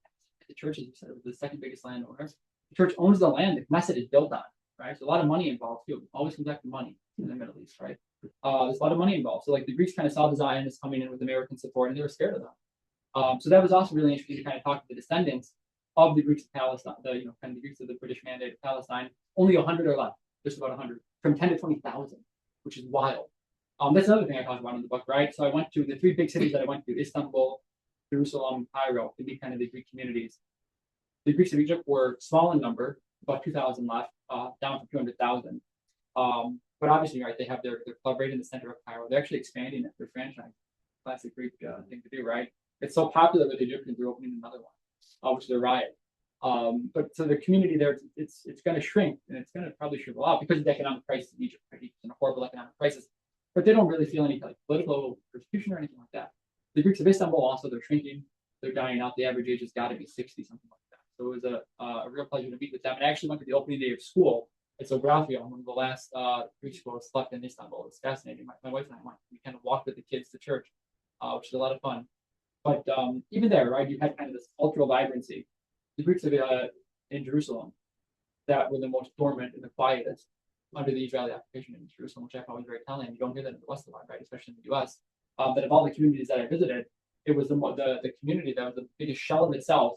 The church, as you said, was the second biggest landowner. The church owns the land the Knesset is built on, right? So a lot of money involved too. Always comes back to money in the Middle East, right? There's a lot of money involved. So like the Greeks kind of saw the Zionists coming in with American support, and they were scared of them. So that was also really interesting to kind of talk to the descendants of the Greeks of Palestine, kind of the Greeks of the British Mandate of Palestine. Only 100 are left, just about 100, from 10 to 20,000, which is wild. That's another thing I talked about in the book, right? So I went to the three big cities that I went to: Istanbul, Jerusalem, Cairo, to be kind of the Greek communities. The Greeks of Egypt were small in number, about 2,000 left, down from 200,000. But obviously, right, they have their club right in the center of Cairo. They're actually expanding it, their franchise. Classic Greek thing to do, right? It's so popular with the Egyptians, they're opening another one, which is a riot. But so the community there, it's going to shrink, and it's going to probably shrivel out because of the economic crisis in Egypt. Right? Egypt's in a horrible economic crisis, but they don't really feel any like political persecution or anything like that. The Greeks of Istanbul also, they're shrinking, they're dying out. The average age has got to be 60, something like that. So it was a real pleasure to meet with them. And I actually went to the opening day of school. It's Geography, one of the last Greek schools left in Istanbul. It's fascinating. My wife and I went. We kind of walked with the kids to church, which is a lot of fun. But even there, right, you had kind of this cultural vibrancy. The Greeks of in Jerusalem that were the most dormant and the quietest under the Israeli occupation in Jerusalem, which I found was very telling. You don't hear that in the West a lot, right, especially in the U.S. But of all the communities that I visited, it was the community that was the biggest shell of itself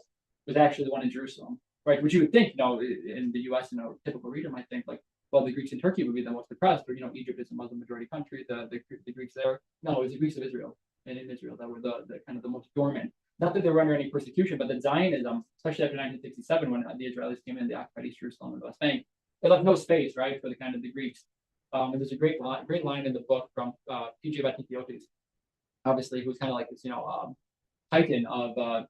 was actually the one in Jerusalem, right? Which you would think, in the U.S., typical reader might think like, well, the Greeks in Turkey would be the most depressed, or Egypt is a Muslim majority country. The Greeks there, no, it was the Greeks of Israel and in Israel that were the kind of the most dormant. Not that they were under any persecution, but that Zionism, especially after 1967, when the Israelis came in, they occupied East Jerusalem and the West Bank, they left no space, right, for the kind of the Greeks. And there's a great line in the book from P.J. Vatikiotis, obviously, who's kind of like this, titan of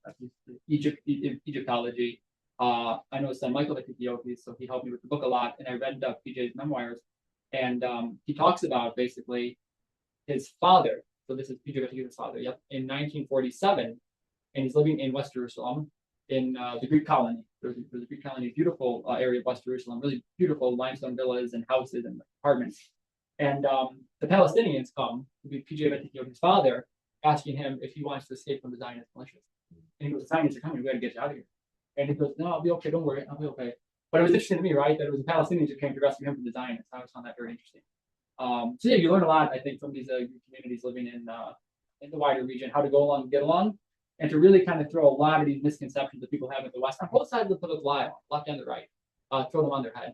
Egyptology. I know his son Michael Vatikiotis, so he helped me with the book a lot, and I read PJ's memoirs, and he talks about basically his father. So this is P.J. Vatikiotis' father. Yep, in 1947, and he's living in West Jerusalem in the Greek colony. There's a Greek colony, beautiful area of West Jerusalem, really beautiful limestone villas and houses and apartments. And the Palestinians come to be P.J. Vatikiotis' father, asking him if he wants to escape from the Zionist militias. And he goes, the Zionists are coming, we got to get you out of here. And he goes, no, I'll be okay, don't worry, I'll be okay. But it was interesting to me, right, that it was the Palestinians who came to rescue him from the Zionists. I always found that very interesting. So yeah, you learn a lot, I think, from these communities living in the wider region, how to go along and get along, and to really kind of throw a lot of these misconceptions that people have in the West, on both sides of the political aisle, left and the right, throw them on their head.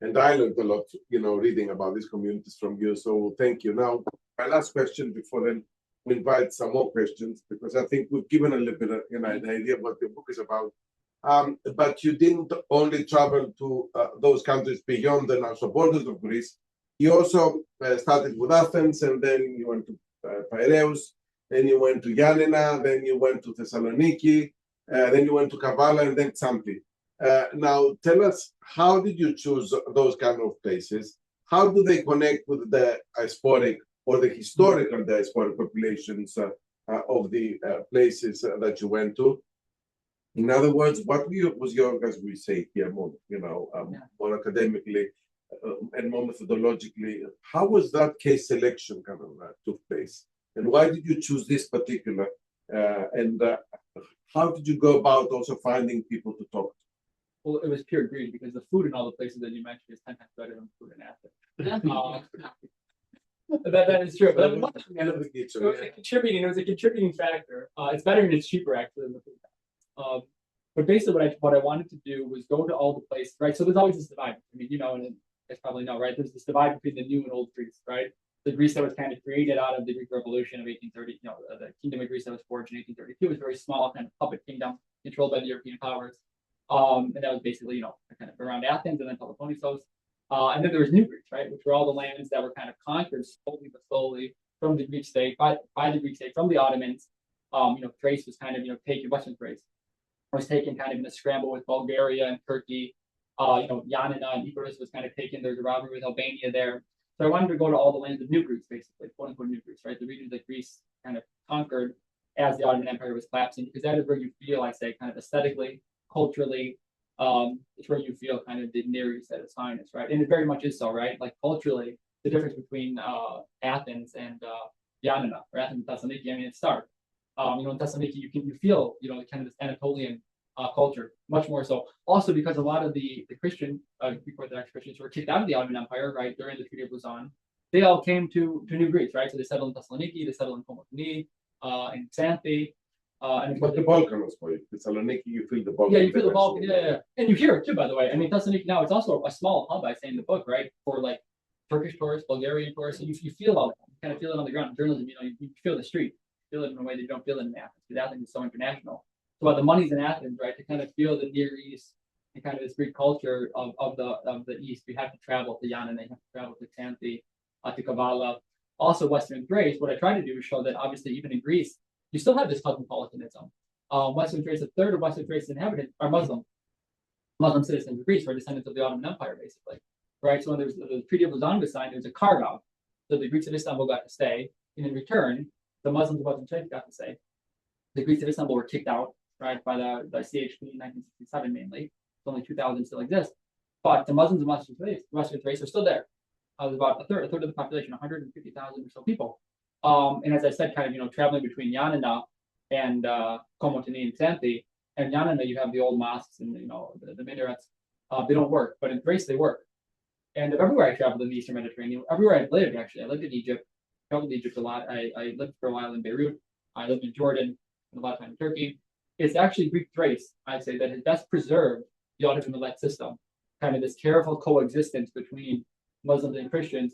And I learned a lot, reading about these communities from you. So thank you. Now, my last question before then we invite some more questions, because I think we've given a little bit of an idea of what the book is about. But you didn't only travel to those countries beyond the national borders of Greece. You also started with Athens, and then you went to Piraeus, then you went to Yanina, then you went to Thessaloniki, then you went to Kavala, and then Xanthi. Now, tell us, how did you choose those kind of places? How do they connect with the diasporic or the historical diasporic populations of the places that you went to. In other words, what was your, as we say here, more, more academically and more methodologically, how was that case selection kind of took place? And why did you choose this particular? And how did you go about also finding people to talk to? Well, it was pure greed because the food in all the places that you mentioned is 10 times better than food in Athens. That is true. But it was a contributing factor. It's better and it's cheaper actually than the food. But basically, what I wanted to do was go to all the places, right? So there's always this divide. I mean, and you guys probably know, right? There's this divide between the new and old Greece, right? The Greece that was kind of created out of the Greek Revolution of 1830, the kingdom of Greece that was forged in 1832 was a very small kind of puppet kingdom controlled by the European powers. And that was basically, kind of around Athens and then Peloponnesos. And then there was New Greece, right, which were all the lands that were kind of conquered slowly from the Greek state, by the Greek state, from the Ottomans. Thrace was kind of, taken, Western Thrace was taken kind of in a scramble with Bulgaria and Turkey. Yanina and Icarus was kind of taken. There's a rivalry with Albania there. So I wanted to go to all the lands of New Greece, basically, quote unquote New Greece, right? The regions that Greece kind of conquered as the Ottoman Empire was collapsing, because that is where you feel, I say, kind of aesthetically, culturally, it's where you feel kind of the Near East at its finest, right? And it very much is so, right? Like culturally, the difference between Athens and Yanina, or Athens and Thessaloniki, I mean, it's stark. In Thessaloniki, you feel, kind of this Anatolian culture, much more so. Also because a lot of the Christian, Greek Orthodox Christians who were kicked out of the Ottoman Empire, right, during the Treaty of Lausanne, they all came to New Greece, right? So they settled in Thessaloniki, they settled in Komotini, in Xanthi. But the Balkans for you, Thessaloniki, you feel the Balkan. Yeah, you feel the Balkan, yeah. And you hear it too, by the way. I mean, Thessaloniki now, it's also a small hub, I say in the book, right? For like Turkish tourists, Bulgarian tourists, and you feel all that. You kind of feel it on the ground. Journalism, you feel the street. You feel it in a way that you don't feel it in Athens, because Athens is so international. So while the money's in Athens, right, to kind of feel the Near East and kind of this Greek culture of the East, you have to travel to Yanina, you have to travel to Xanthi, to Kavala. Also, Western Thrace, what I try to do is show that obviously even in Greece, you still have this cosmopolitanism. Western Thrace, a third of Western Thrace's inhabitants are Muslim citizens of Greece, who are descendants of the Ottoman Empire, basically. Right? So when there's the Treaty of Lausanne was signed, there's a carve out. So the Greeks of Istanbul got to stay, and in return, the Muslims of Western Thrace got to stay. The Greeks of Istanbul were kicked out, right, by the CHP in 1967 mainly. Only 2,000 still exist. But the Muslims of Western Thrace are still there. There's about a third of the population, 150,000 or so people. And as I said, kind of, traveling between Yanina and Komotini and Xanthi. And Yanina, you have the old mosques and, the minarets. They don't work, but in Thrace, they work. And everywhere I traveled in the Eastern Mediterranean, everywhere I've lived, actually, I lived in Egypt, traveled to Egypt a lot. I lived for a while in Beirut. I lived in Jordan, and a lot of time in Turkey. It's actually Greek Thrace, I'd say, that has best preserved the Ottoman system. Kind of this careful coexistence between Muslims and Christians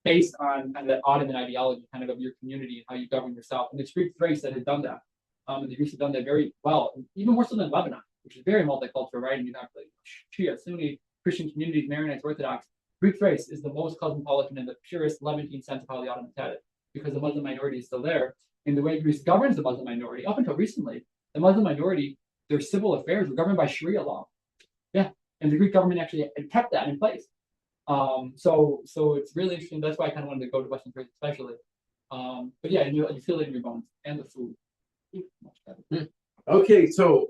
based on kind of that Ottoman ideology, kind of your community and how you govern yourself. And it's Greek Thrace that has done that. And the Greeks have done that very well, even more so than Lebanon, which is very multicultural, right? And you have like Shia, Sunni, Christian communities, Maronites, Orthodox. Greek Thrace is the most cosmopolitan and the purest Levantine sense of how the Ottomans had it, because the Muslim minority is still there. And the way Greece governs the Muslim minority, up until recently, the Muslim minority, their civil affairs were governed by Sharia law. Yeah, and the Greek government actually kept that in place. So it's really interesting. That's why I kind of wanted to go to Western Thrace especially. But yeah, you feel it in your bones and the food. Much better. Okay, so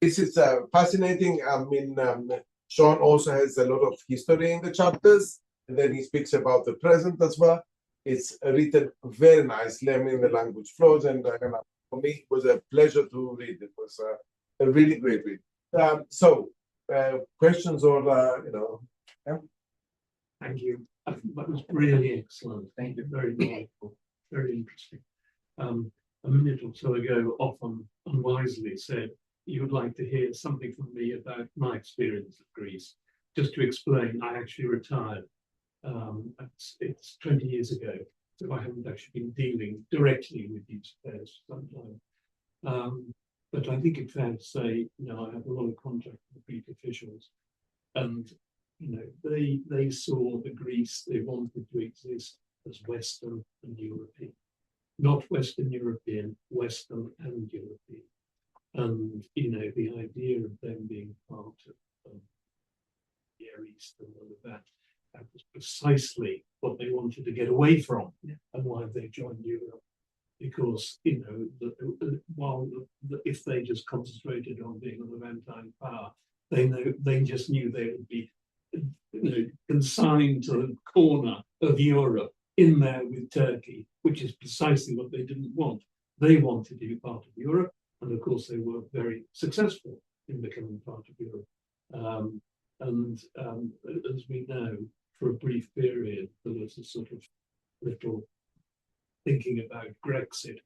this is fascinating. I mean, Sean also has a lot of history in the chapters, and then he speaks about the present as well. It's written very nicely. I mean, the language flows, and for me, it was a pleasure to read. It was a really great read. So, questions or yeah? Thank you. I think that was really excellent. Thank you. Very delightful. Very interesting. A minute or so ago, Othon unwisely said you would like to hear something from me about my experience of Greece. Just to explain, I actually retired. It's 20 years ago, so I haven't actually been dealing directly with these affairs for some time. But I think it's fair to say, I have a lot of contact with Greek officials, and they saw the Greece they wanted to exist as Western and European, not Western European, Western and European. And the idea of them being part of Near East and all of that that was precisely what they wanted to get away from, and why they joined Europe. Because, you know, if they just concentrated on being a Levantine power, they just knew they would be, you know, consigned to the corner of Europe in there with Turkey, which is precisely what they didn't want. They wanted to be part of Europe, and of course they were very successful in becoming part of Europe. As we know, for a brief period, there was a sort of little thinking about Brexit,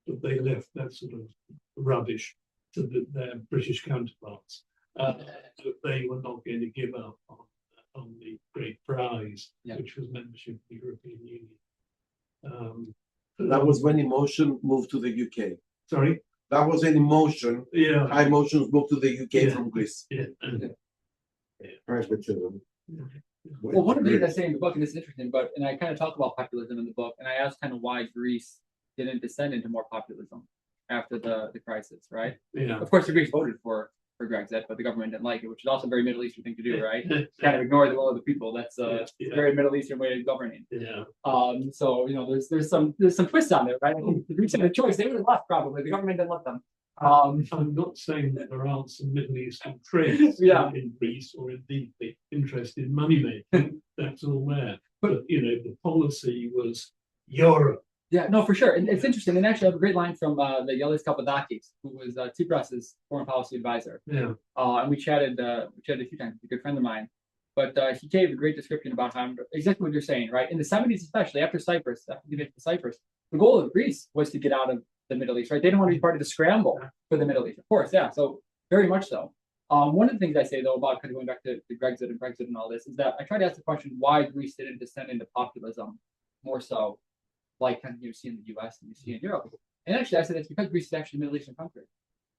but they left that sort of rubbish to their British counterparts. They were not going to give up on the great prize, which was membership of the European Union. That was when emotion moved to the UK. Sorry? That was an emotion. Yeah. High emotions moved to the UK from Greece. Yeah. Pragmatism. Well, one of the things I say in the book, and this is interesting, and I kind of talk about populism in the book, and I ask kind of why Greece didn't descend into more populism after the crisis, right? Yeah. Of course, the Greeks voted for Brexit, but the government didn't like it, which is also a very Middle Eastern thing to do, right? Kind of ignore the will of the people. That's a very Middle Eastern way of governing. Yeah. So you know, there's some twists on there, right? I think the Greeks had a choice; they would have left probably. The government didn't let them. I'm not saying that there aren't some Middle Eastern traits in Greece, or indeed the interest in money making. That's all there. But you know, the policy was Europe. Yeah, no, for sure. And it's interesting. And actually, I have a great line from the Yalis Kapadakis, who was Tsipras's foreign policy advisor. Yeah. And we chatted a few times. He's a good friend of mine. But he gave a great description about how exactly what you're saying, right? In the 70s, especially after Cyprus, after the invasion of Cyprus, the goal of Greece was to get out of the Middle East, right? They didn't want to be part of the scramble for the Middle East, of course. Yeah, so very much so. One of the things I say though about kind of going back to Brexit and all this is that I try to ask the question why Greece didn't descend into populism more so, like kind of you see in the U.S. and you see in Europe. And actually, I say that's because Greece is actually a Middle Eastern country,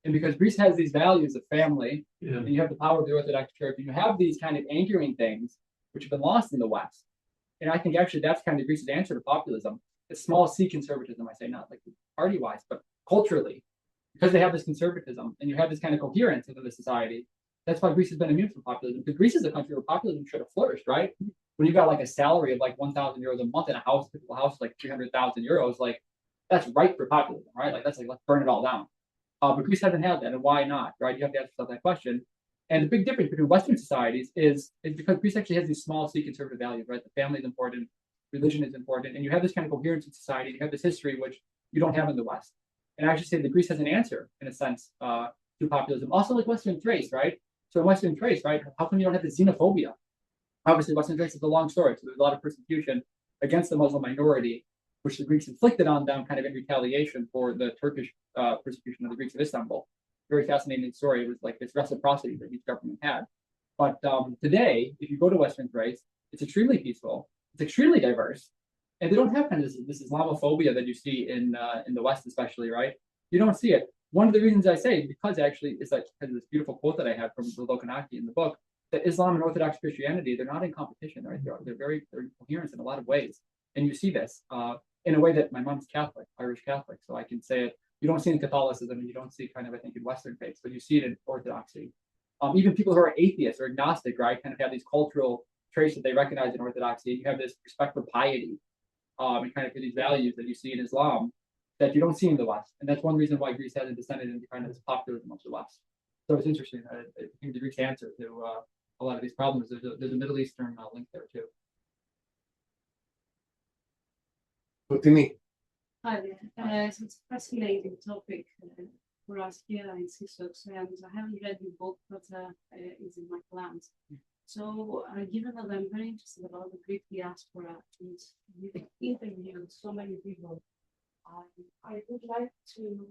and because Greece has these values of family, and you have the power of the Orthodox Church, and you have these kind of anchoring things which have been lost in the West. And I think actually that's kind of Greece's answer to populism. It's small C conservatism, I say, not like party-wise, but culturally, because they have this conservatism and you have this kind of coherence within the society. That's why Greece has been immune from populism. Because Greece is a country where populism should have flourished, right? When you've got like a salary of like 1,000 euros a month in a house, typical house like 300,000 euros, like that's ripe for populism, right? Like that's like let's burn it all down. But Greece hasn't had that, and why not, right? You have to ask yourself that question. And the big difference between Western societies is because Greece actually has these small C conservative values, right? The family is important, religion is important, and you have this kind of coherence in society. You have this history which you don't have in the West. And I actually say that Greece has an answer, in a sense, to populism. Also like Western Thrace, right? So in Western Thrace, right, how come you don't have the xenophobia? Obviously, Western Thrace is a long story, so there's a lot of persecution against the Muslim minority, which the Greeks inflicted on them kind of in retaliation for the Turkish persecution of the Greeks of Istanbul. Very fascinating story. It was like this reciprocity that each government had. But today, if you go to Western Thrace, it's extremely peaceful, it's extremely diverse, and they don't have kind of this Islamophobia that you see in the West, especially, right? You don't see it. One of the reasons I say, because actually, is that because of this beautiful quote that I had from Lokanaki in the book, that Islam and Orthodox Christianity, they're not in competition, right? They're in coherence in a lot of ways. And you see this in a way that my mom's Catholic, Irish Catholic, so I can say it. You don't see it in Catholicism, and you don't see it kind of, I think, in Western faiths, but you see it in Orthodoxy. Even people who are atheists or agnostic, right, kind of have these cultural traits that they recognize in Orthodoxy. And you have this respect for piety, and kind of for these values that you see in Islam that you don't see in the West. And that's one reason why Greece hasn't descended into kind of this populism of the West. So it's interesting. I think the Greeks' answer to a lot of these problems, there's a Middle Eastern link there too. Continue. Hi there. So it's a fascinating topic for us here in CSOX, and I haven't read the book, but it's in my plans. So, given that I'm very interested about the Greek diaspora, and you've interviewed so many people, I would like to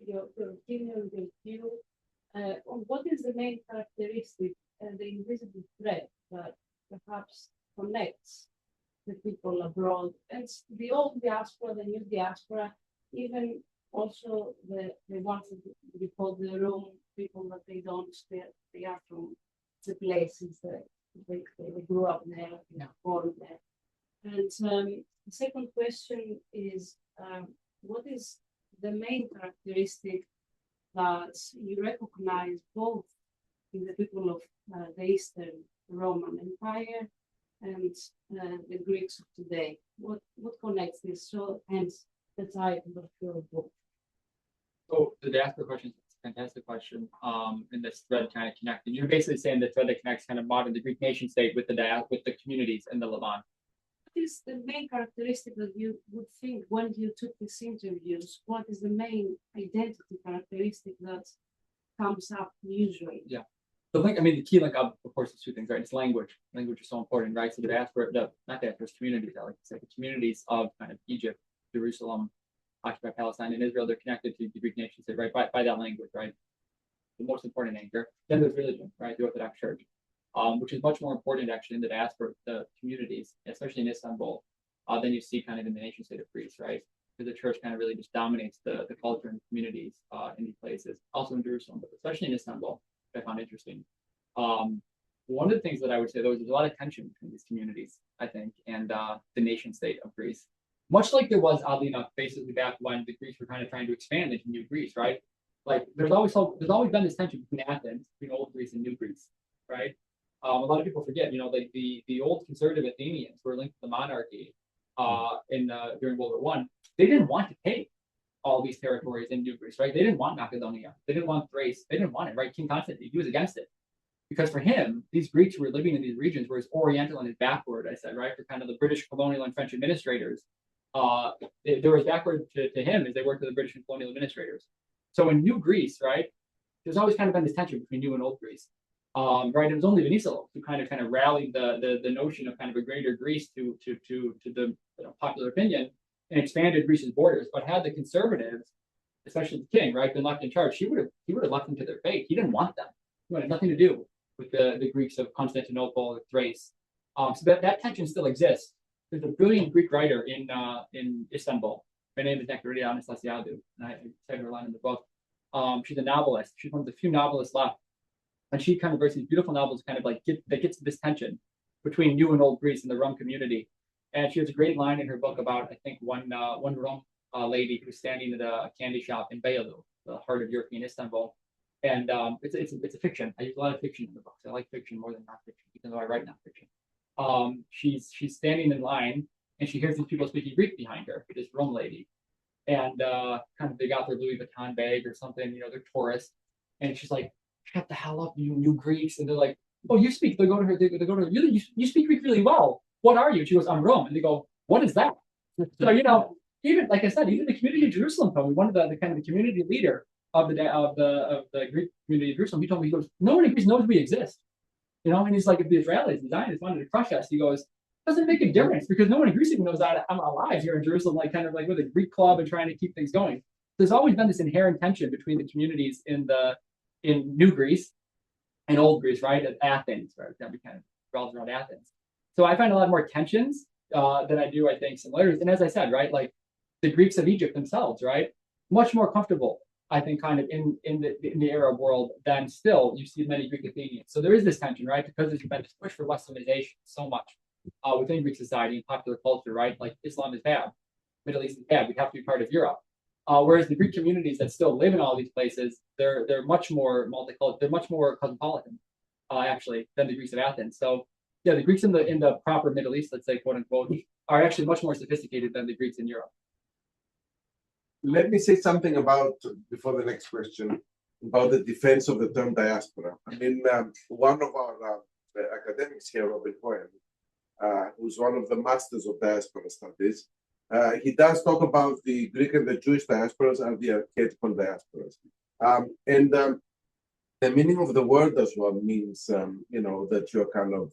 your opinion, your view on what is the main characteristic and the invisible thread that perhaps connects the people abroad, and the old diaspora, the new diaspora, even also the ones that we call the Rome people, that they are from the places that they grew up there, born there. And the second question is, what is the main characteristic that you recognize both in the people of the Eastern Roman Empire and the Greeks of today? What connects this? So hence the title of your book. So the diaspora question is a fantastic question. And this thread kind of connecting. You're basically saying the thread that connects kind of modern the Greek nation state with the communities in the Levant. What is the main characteristic that you would think when you took these interviews? What is the main identity characteristic that comes up usually? Yeah. The link, I mean, the key link up, of course, is two things, right? It's language. Language is so important, right? So the diaspora, not diaspora, communities, I like to say, the communities of kind of Egypt, Jerusalem, occupied Palestine, and Israel, they're connected to the Greek nation state, right? By that language, right? The most important anchor. Then there's religion, right? The Orthodox Church, which is much more important actually in the diaspora, the communities, especially in Istanbul, than you see kind of in the nation state of Greece, right? Because the church kind of really just dominates the culture and communities in these places, also in Jerusalem, but especially in Istanbul. I found interesting. One of the things that I would say, though, is there's a lot of tension between these communities, I think, and the nation state of Greece. Much like there was, oddly enough, basically back when the Greeks were kind of trying to expand into New Greece, right? Like there's always been this tension between Athens, between Old Greece and New Greece, right? A lot of people forget, like the old conservative Athenians who were linked to the monarchy during World War I. They didn't want to take all these territories in New Greece, right? They didn't want Macedonia. They didn't want Thrace. They didn't want it, right? King Constantine, he was against it. Because for him, these Greeks who were living in these regions were as oriental and as backward, I said, right? For kind of the British colonial and French administrators, they were as backward to him as they were to the British and colonial administrators. So in New Greece, right, there's always kind of been this tension between New and Old Greece. Right, it was only Venizelos who kind of rallied the notion of kind of a greater Greece to the popular opinion and expanded Greece's borders. But had the conservatives, especially the king, right, been left in charge, he would have left them to their fate. He didn't want them. He wanted nothing to do with the Greeks of Constantinople or Thrace. So that tension still exists. There's a brilliant Greek writer in Istanbul. Her name is Anastasakis, and I cited her line in the book. She's a novelist. She's one of the few novelists left. And she kind of writes these beautiful novels, kind of like that gets to this tension between New and Old Greece and the Rum community. And she has a great line in her book about, I think, one Rum lady who's standing at a candy shop in Beyoğlu, the heart of European Istanbul. And it's a fiction. I use a lot of fiction in the books. I like fiction more than nonfiction, even though I write nonfiction. She's standing in line, and she hears these people speaking Greek behind her, this Rum lady. And kind of they got their Louis Vuitton bag or something, they're tourists. And she's like, shut the hell up, you new Greeks. And they're like, oh, you speak. They go to her, you speak Greek really well. What are you? She goes, I'm Rome. And they go, what is that? So, even like I said, even the community of Jerusalem told me, one of the kind of the community leader of the Greek community of Jerusalem, he told me, he goes, no one in Greece knows we exist. And he's like, if the Israelis, the Zionists wanted to crush us, he goes, doesn't make a difference because no one in Greece even knows that I'm alive here in Jerusalem, like kind of like with a Greek club and trying to keep things going. There's always been this inherent tension between the communities in New Greece and Old Greece, right? At Athens, right? That we kind of revolves around Athens. So I find a lot more tensions than I do, I think, similarities. And as I said, right, like the Greeks of Egypt themselves, right, much more comfortable, I think, kind of in the Arab world than still you see many Greek Athenians. So there is this tension, right, because there's been this push for Westernization so much within Greek society and popular culture, right? Like Islam is bad, Middle East is bad. We have to be part of Europe. Whereas the Greek communities that still live in all these places, they're much more multicultural, they're much more cosmopolitan, actually, than the Greeks of Athens. So yeah, the Greeks in the proper Middle East, let's say, quote unquote, are actually much more sophisticated than the Greeks in Europe. Let me say something about, before the next question, about the defense of the term diaspora. I mean, one of our academics here, Robert Cohen, who's one of the masters of diaspora studies, he does talk about the Greek and the Jewish diasporas and the archetypal diasporas. And the meaning of the word as well means, that you're kind of,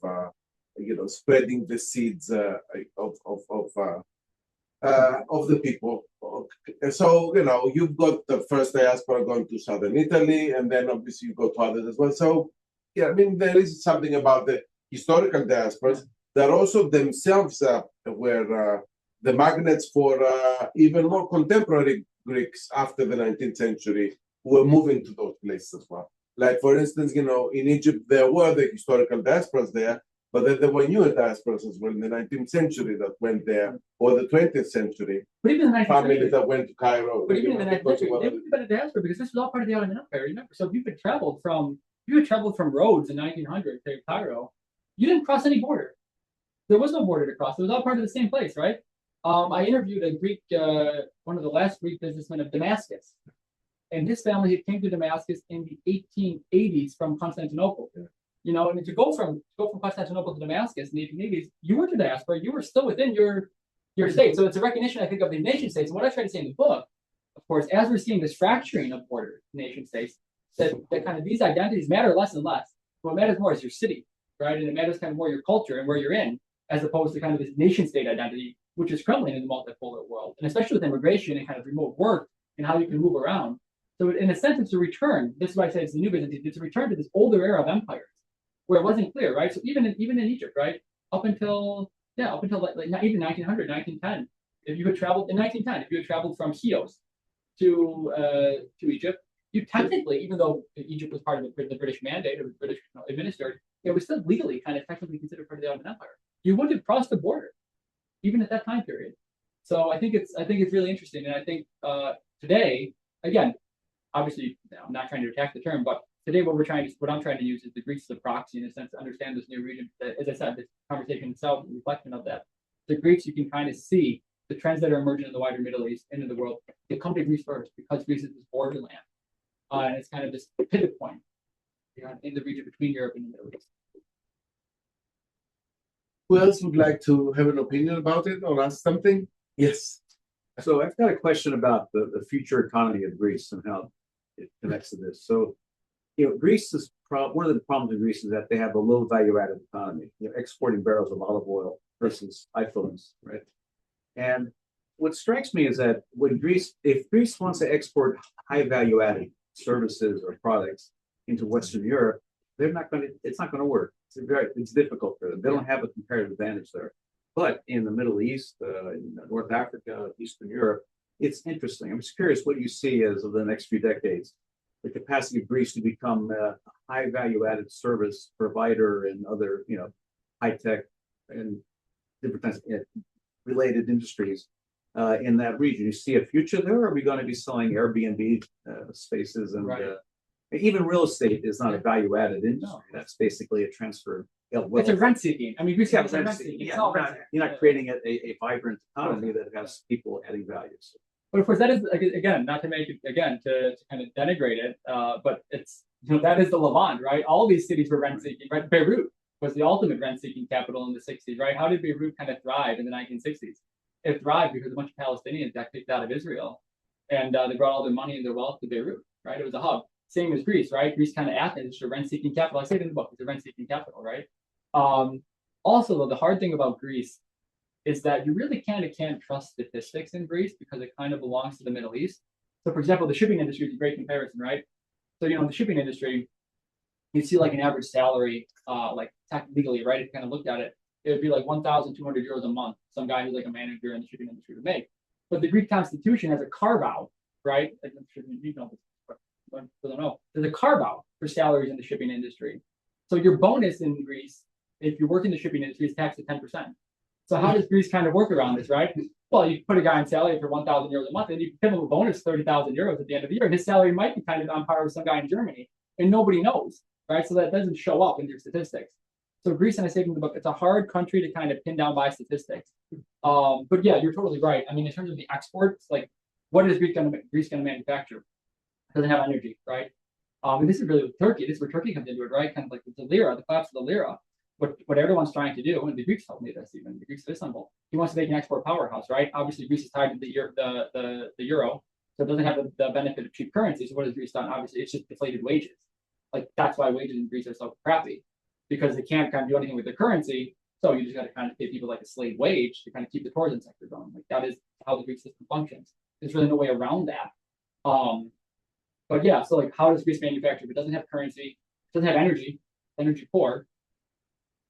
spreading the seeds of the people. So, you've got the first diaspora going to southern Italy, and then obviously you go to others as well. So, yeah, I mean, there is something about the historical diasporas that also themselves were the magnets for even more contemporary Greeks after the 19th century who were moving to those places as well. Like, for instance, in Egypt, there were the historical diasporas there, but then there were newer diasporas as well in the 19th century that went there, or the 20th century. But even in the 19th families century, that went to Cairo. but even in the 19th century, they would have been a diaspora because this was all part of the Ottoman Empire. Remember, so if you had traveled from Rhodes in 1900 to Cairo, you didn't cross any border. there was no border to cross. It was all part of the same place, right? I interviewed a Greek, one of the last Greek businessmen of Damascus, and his family had came to Damascus in the 1880s from Constantinople. Yeah. You know, and to go from Constantinople to Damascus in the 1880s, you were to diaspora, you were still within your state. So it's a recognition, I think, of the nation states. And what I try to say in the book, of course, as we're seeing this fracturing of border nation states, that kind of these identities matter less and less. What matters more is your city, right? And it matters kind of more your culture and where you're in, as opposed to kind of this nation state identity, which is crumbling in the multipolar world, and especially with immigration and kind of remote work and how you can move around. So in a sense, it's a return. This is why I say it's the new Byzantines. It's a return to this older era of empires, where it wasn't clear, right? So even in Egypt, right, up until like even 1900, 1910, if you had traveled in 1910, if you had traveled from Chios to Egypt, you technically, even though Egypt was part of the British mandate, it was British administered, it was still legally kind of technically considered part of the Ottoman Empire. You wouldn't have crossed the border, even at that time period. So I think it's really interesting, and I think today, again, obviously, I'm not trying to attack the term, but today what I'm trying to use is the Greeks as a proxy in a sense to understand this new region. As I said, this conversation itself, a reflection of that. The Greeks, you can kind of see the trends that are emerging in the wider Middle East and in the world. They come to Greece first because Greece is this borderland, and it's kind of this pivot point in the region between Europe and the Middle East. Who else would like to have an opinion about it or ask something? Yes. So I've got a question about the future economy of Greece and how it connects to this. So, Greece is one of the problems in Greece is that they have a low value added economy, exporting barrels of olive oil versus iPhones, right? And what strikes me is that if Greece wants to export high value added services or products into Western Europe, it's not going to work. It's difficult for them. They don't have a comparative advantage there. But in the Middle East, in North Africa, Eastern Europe, it's interesting. I'm just curious what you see as over the next few decades, the capacity of Greece to become a high value added service provider and other, high tech and different kinds of related industries in that region. You see a future there, or are we going to be selling Airbnb spaces and Right. Even real estate is not a value added industry. No. That's basically a transfer. It's a rent seeking. I mean, Greece is rent seeking. You're not creating a vibrant economy that has people adding values. But of course, that is again not to make it to kind of denigrate it, but it's that is the Levant, right? All these cities were rent seeking. Right? Beirut was the ultimate rent seeking capital in the '60s, right? How did Beirut kind of thrive in the 1960s? It thrived because a bunch of Palestinians got kicked out of Israel, and they brought all their money and their wealth to Beirut, right? It was a hub. Same as Greece, right? Greece kind of Athens is a rent-seeking capital. I say it in the book, it's a rent-seeking capital, right? Also, though, the hard thing about Greece is that you really can't trust statistics in Greece because it kind of belongs to the Middle East. So, for example, the shipping industry is a great comparison, right? So, in the shipping industry, you see like an average salary, like legally, right? If you kind of looked at it, it would be like 1,200 euros a month. Some guy who's like a manager in the shipping industry would make. But the Greek constitution has a carve-out, right? I'm sure you know this. I don't know. There's a carve out for salaries in the shipping industry. So your bonus in Greece, if you work in the shipping industry, is taxed at 10%. So how does Greece kind of work around this, right? Well, you put a guy on salary for 1,000 euros a month, and you give him a bonus 30,000 euros at the end of the year, and his salary might be kind of on par with some guy in Germany, and nobody knows, right? So that doesn't show up in your statistics. So Greece, and I say in the book, it's a hard country to kind of pin down by statistics. But yeah, you're totally right. I mean, in terms of the exports, like what is Greece going to manufacture? Doesn't have energy, right? And this is really with Turkey. This is where Turkey comes into it, right? Kind of like the lira, the collapse of the lira. What Erdogan's trying to do, and the Greeks told me this, even the Greeks of Istanbul, he wants to make an export powerhouse, right? Obviously, Greece is tied to the euro, so it doesn't have the benefit of cheap currency. So what has Greece done? Obviously, it's just deflated wages. Like that's why wages in Greece are so crappy, because they can't kind of do anything with their currency. So you just got to kind of pay people like a slave wage to kind of keep the tourism sector going. Like that is how the Greek system functions. There's really no way around that. But yeah, so like how does Greece manufacture? If it doesn't have currency, doesn't have energy poor.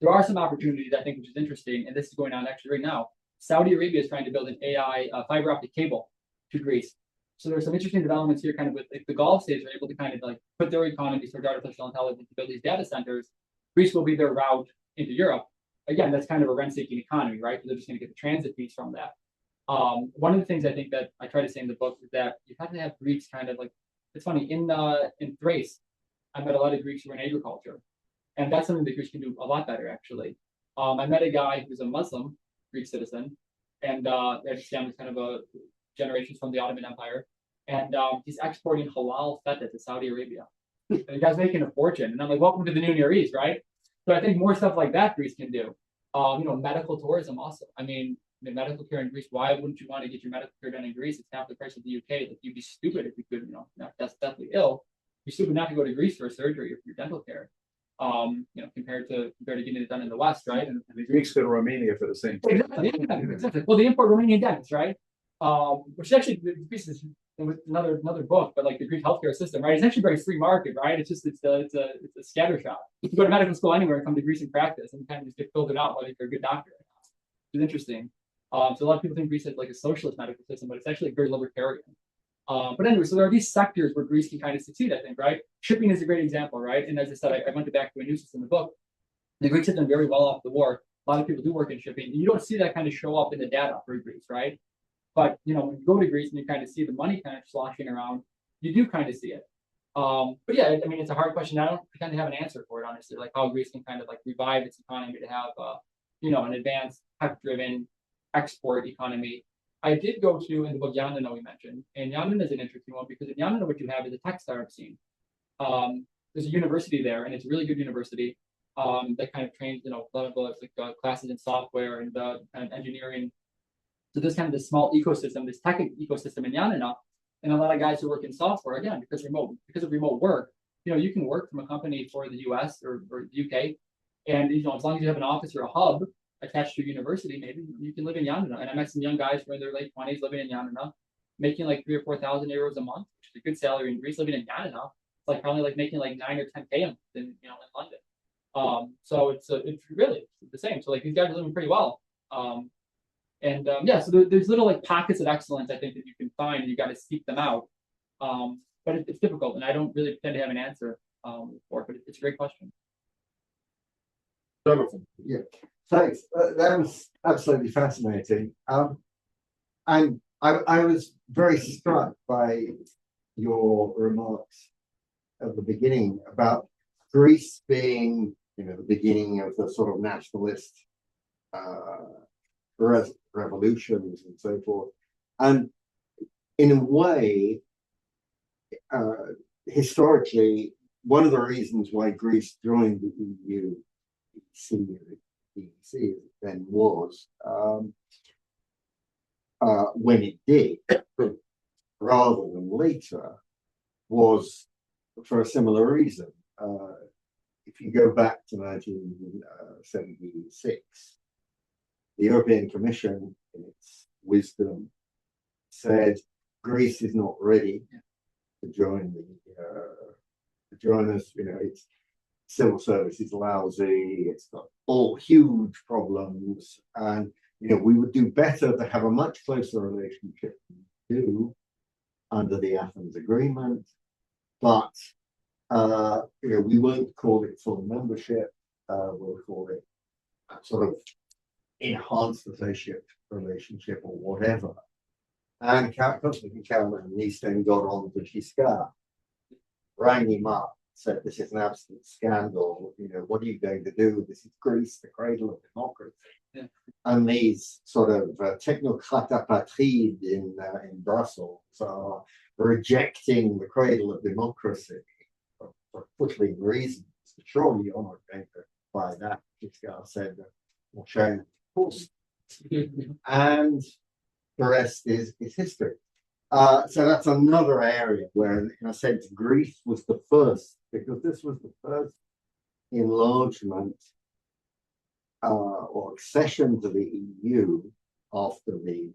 There are some opportunities, I think, which is interesting, and this is going on actually right now. Saudi Arabia is trying to build an AI fiber optic cable to Greece. So there's some interesting developments here, kind of with like, the Gulf states are able to kind of like put their economies towards artificial intelligence to build these data centers. Greece will be their route into Europe. Again, that's kind of a rent-seeking economy, right? They're just going to get the transit fees from that. One of the things I think that I try to say in the book is that you have to have Greeks kind of like, it's funny, in Thrace, I met a lot of Greeks who were in agriculture. And that's something that Greeks can do a lot better, actually. I met a guy who's a Muslim Greek citizen, and his family's kind of a generations from the Ottoman Empire, and he's exporting halal feta to Saudi Arabia. And the guy's making a fortune, and I'm like, welcome to the new Near East, right? So I think more stuff like that Greece can do. Medical tourism also. I mean, the medical care in Greece. Why wouldn't you want to get your medical care done in Greece? It's half the price of the UK. Like, you'd be stupid if you could, that's definitely ill. You're stupid not to go to Greece for a surgery or for your dental care. Compared to getting it done in the West, right? And the Greeks go to Romania for the same thing. Exactly. Well, they import Romanian dentists, right? Which actually Greece is with another book, but like the Greek healthcare system, right? It's actually very free market, right? It's a scatter shot. You can go to medical school anywhere and come to Greece and practice, and kind of just get filtered out whether you're a good doctor. It's interesting. So a lot of people think Greece has like a socialist medical system, but it's actually very libertarian. But anyway, so there are these sectors where Greece can kind of succeed, I think, right? Shipping is a great example, right? And as I said, I went back to Anastasakis in the book. The Greeks have done very well off the war. A lot of people do work in shipping. You don't see that kind of show up in the data for Greece, right? But when you go to Greece and you kind of see the money kind of sloshing around, you do kind of see it. But yeah, I mean, it's a hard question. I don't pretend to have an answer for it, honestly. Like how Greece can kind of like revive its economy to have, an advanced tech-driven export economy. I did go to in the book Yanina we mentioned, and Yanina is an interesting one because in Yanina what you have is a tech startup scene. There's a university there, and it's a really good university that kind of trains, a lot of classes in software and engineering. So there's kind of this small ecosystem, this tech ecosystem in Yanina, and a lot of guys who work in software again because of remote work. You can work from a company for the US or the UK, and as long as you have an office or a hub attached to a university, maybe you can live in Yanina. And I met some young guys who are in their late 20s living in Yanina, making like 3,000 or 4,000 euros a month, which is a good salary in Greece. Living in Yanina, it's like probably like making like 9 or 10K a month in London. So it's really the same. So like these guys are living pretty well. So there's little like pockets of excellence I think that you can find, and you got to seek them out. But it's difficult, and I don't really pretend to have an answer for it. But it's a great question. Jonathan. Yeah, thanks. That was absolutely fascinating. And I was very struck by your remarks at the beginning about Greece being, the beginning of the sort of nationalist revolutions and so forth. And in a way, historically, one of the reasons why Greece joined the EU, EEC then was, when it did, rather than later, was for a similar reason. If you go back to 1976, the European Commission, in its wisdom, said Greece is not ready to join us. Its civil service is lousy. It's got all huge problems, and we would do better to have a much closer relationship than we do under the Athens Agreement. But we won't call it full membership. We'll call it sort of enhanced associate relationship or whatever. And Constantine Kalani's then got on to Giscard, rang him up, said, "This is an absolute scandal. What are you going to do? This is Greece, the cradle of democracy." Yeah. And these sort of technocrate apatrides in Brussels are rejecting the cradle of democracy for footling reasons. Surely you're not going to buy that. Giscard said, "Well, shame, of course." And the rest is history. So that's another area where, in a sense, Greece was the first, because this was the first enlargement or accession to the EU after the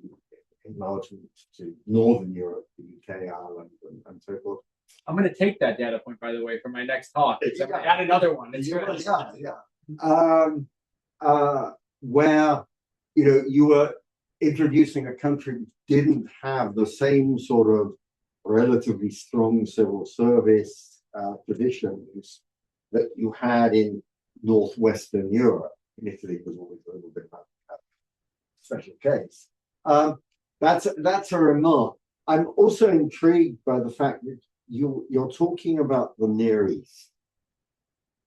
enlargement to Northern Europe, the UK, Ireland, and so forth. I'm going to take that data point, by the way, for my next talk. I'm going to add another one. Where you were introducing a country which didn't have the same sort of relatively strong civil service traditions that you had in northwestern Europe. In Italy, it was always a little bit of a special case. That's a remark. I'm also intrigued by the fact that you're talking about the Near East,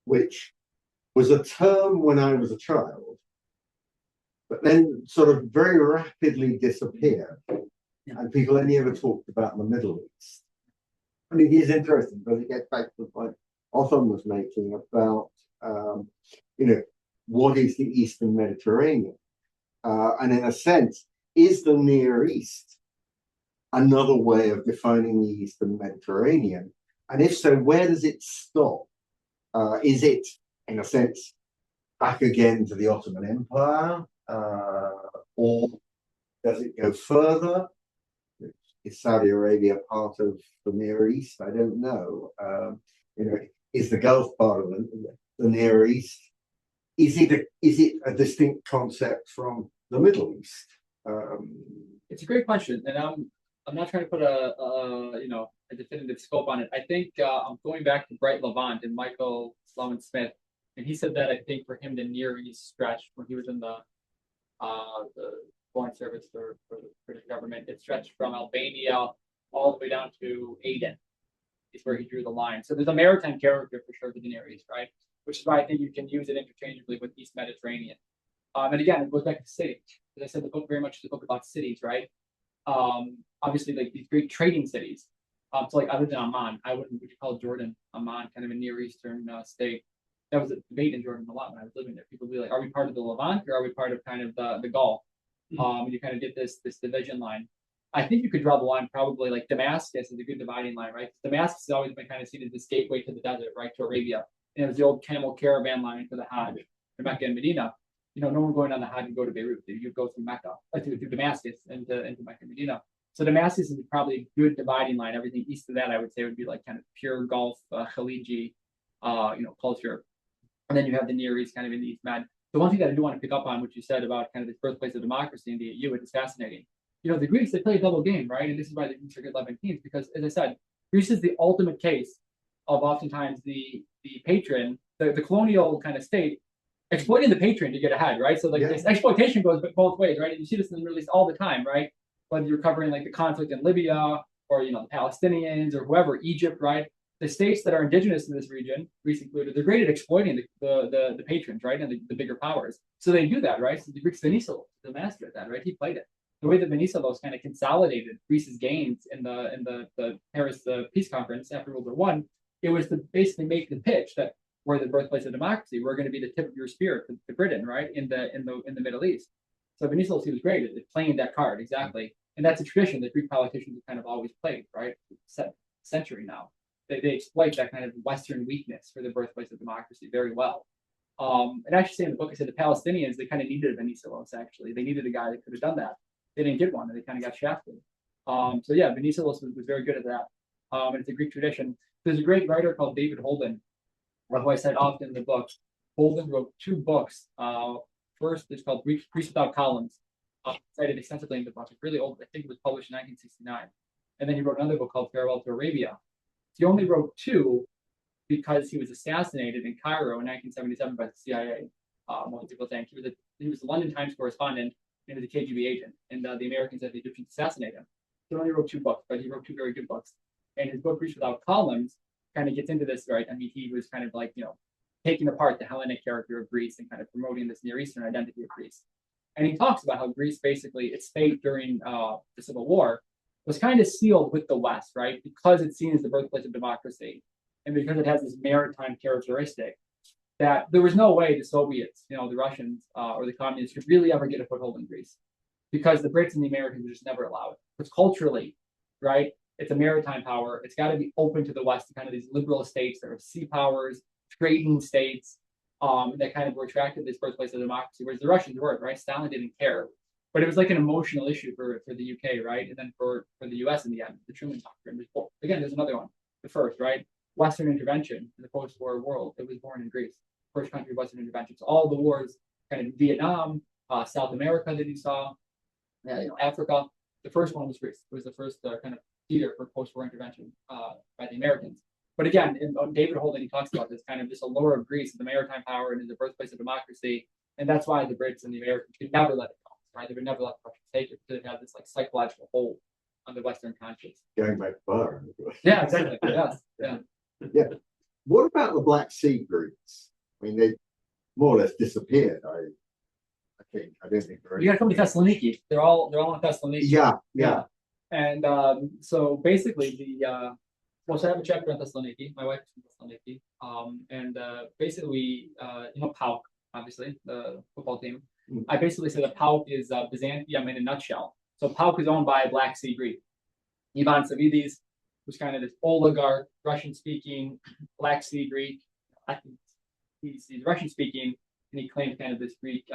which was a term when I was a child but then sort of very rapidly disappeared. And people only ever talked about the Middle East. And it is interesting because it gets back to the point Othon was making about, what is the Eastern Mediterranean? And in a sense, is the Near East another way of defining the Eastern Mediterranean? And if so, where does it stop? Is it, in a sense, back again to the Ottoman Empire? Or does it go further? Is Saudi Arabia part of the Near East? I don't know. Is the Gulf part of the Near East? Is it a distinct concept from the Middle East? It's a great question, and I'm not trying to put a definitive scope on it. I think I'm going back to Bright Levant and Michael Sloan Smith, and he said that I think for him the Near East stretched when he was in the Foreign Service for the British government. It stretched from Albania all the way down to Aden. Is where he drew the line. So there's a maritime character for sure to the Near East, right? Which is why I think you can use it interchangeably with East Mediterranean. And again, it goes back to cities. As I said, the book very much is a book about cities, right? Obviously, like these great trading cities. So like other than Amman, would you call Jordan, Amman, kind of a Near Eastern state? That was a debate in Jordan a lot when I was living there. People would be like, are we part of the Levant or are we part of kind of the Gulf? And you kind of get this division line. I think you could draw the line probably like Damascus is a good dividing line, right? Damascus has always been kind of seen as this gateway to the desert, right, to Arabia. And it was the old camel caravan line for the Hajj, to Mecca and Medina. No one going on the Hajj and go to Beirut. You go through Mecca, through Damascus into Mecca and Medina. So Damascus is probably a good dividing line. Everything east of that, I would say, would be like kind of pure Gulf, Khaliji, culture. And then you have the Near East kind of in the East Med. The one thing that I do want to pick up on, what you said about kind of this birthplace of democracy in the EU, it is fascinating. The Greeks, they play a double game, right? And this is why the Greeks are good Levantines, because as I said, Greece is the ultimate case of oftentimes the patron, the colonial kind of state, exploiting the patron to get ahead, right? So this exploitation goes both ways, right? And you see this in the Middle East all the time, right? Whether you're covering like the conflict in Libya or the Palestinians or whoever, Egypt, right? The states that are indigenous in this region, Greece included, they're great at exploiting the patrons, right? And the bigger powers. So they do that, right? So the Greeks, Venizelos, the master at that, right? He played it. The way that Venizelos kind of consolidated Greece's gains in the Paris Peace Conference after World War One, it was to basically make the pitch that we're the birthplace of democracy. We're going to be the tip of your spear to Britain, right? In the Middle East. So Venizelos, he was great at playing that card exactly, and that's a tradition that Greek politicians have kind of always played, right? Century now. They exploit that kind of Western weakness for the birthplace of democracy very well. And I actually say in the book, I said the Palestinians, they kind of needed a Venizelos, actually. They needed a guy that could have done that. They didn't get one, and they kind of got shafted. So yeah, Venizelos was very good at that. And it's a Greek tradition. There's a great writer called David Holden, who I cite often in the book. Holden wrote 2 books. First, it's called Greece Without Columns. Cited extensively in the book. It's really old. I think it was published in 1969. And then he wrote another book called Farewell to Arabia. He only wrote 2 because he was assassinated in Cairo in 1977 by the CIA. Most people think he was the London Times correspondent. He was a KGB agent, and the Americans had the Egyptians assassinate him. He only wrote 2 books, but he wrote 2 very good books. And his book, Greece Without Columns, kind of gets into this, right? I mean, he was kind of like, taking apart the Hellenic character of Greece and kind of promoting this Near Eastern identity of Greece. And he talks about how Greece, basically, its fate during the Civil War was kind of sealed with the West, right? Because it's seen as the birthplace of democracy, and because it has this maritime characteristic, that there was no way the Soviets, the Russians or the communists could really ever get a foothold in Greece, because the Brits and the Americans would just never allow it. Because culturally, right, it's a maritime power. It's got to be open to the West, to kind of these liberal states that are sea powers, trading states, that kind of were attracted to this birthplace of democracy, whereas the Russians weren't, right? Stalin didn't care. But it was like an emotional issue for the UK, right? And then for the US in the end, the Truman Doctrine. Again, there's another one, the first, right? Western intervention in the post-war world. It was born in Greece. First country Western intervention. So all the wars, kind of Vietnam, South America that you saw, Africa. The first one was Greece. It was the first kind of theater for post-war intervention by the Americans. But again, David Holden, he talks about this kind of this allure of Greece, the maritime power, and is the birthplace of democracy. And that's why the Brits and the Americans could never let it go, right? They would never let the Russians take it, because it had this like psychological hold on the Western conscience. Going back far. Yeah, exactly. Yes. Yeah. Yeah. What about the Black Sea Greeks? I mean, they more or less disappeared. I think. I don't think. You gotta come to Thessaloniki. They're all in Thessaloniki. Yeah. And so basically well, so I have a chapter on Thessaloniki. My wife is from Thessaloniki. And basically we PAOK, obviously, the football team. Mm. I basically say that PAOK is Byzantium in a nutshell. So PAOK is owned by a Black Sea Greek. Ivan Savidis, who's kind of this oligarch, Russian-speaking, Black Sea Greek. I think he's Russian speaking, and he claims kind of this Greek,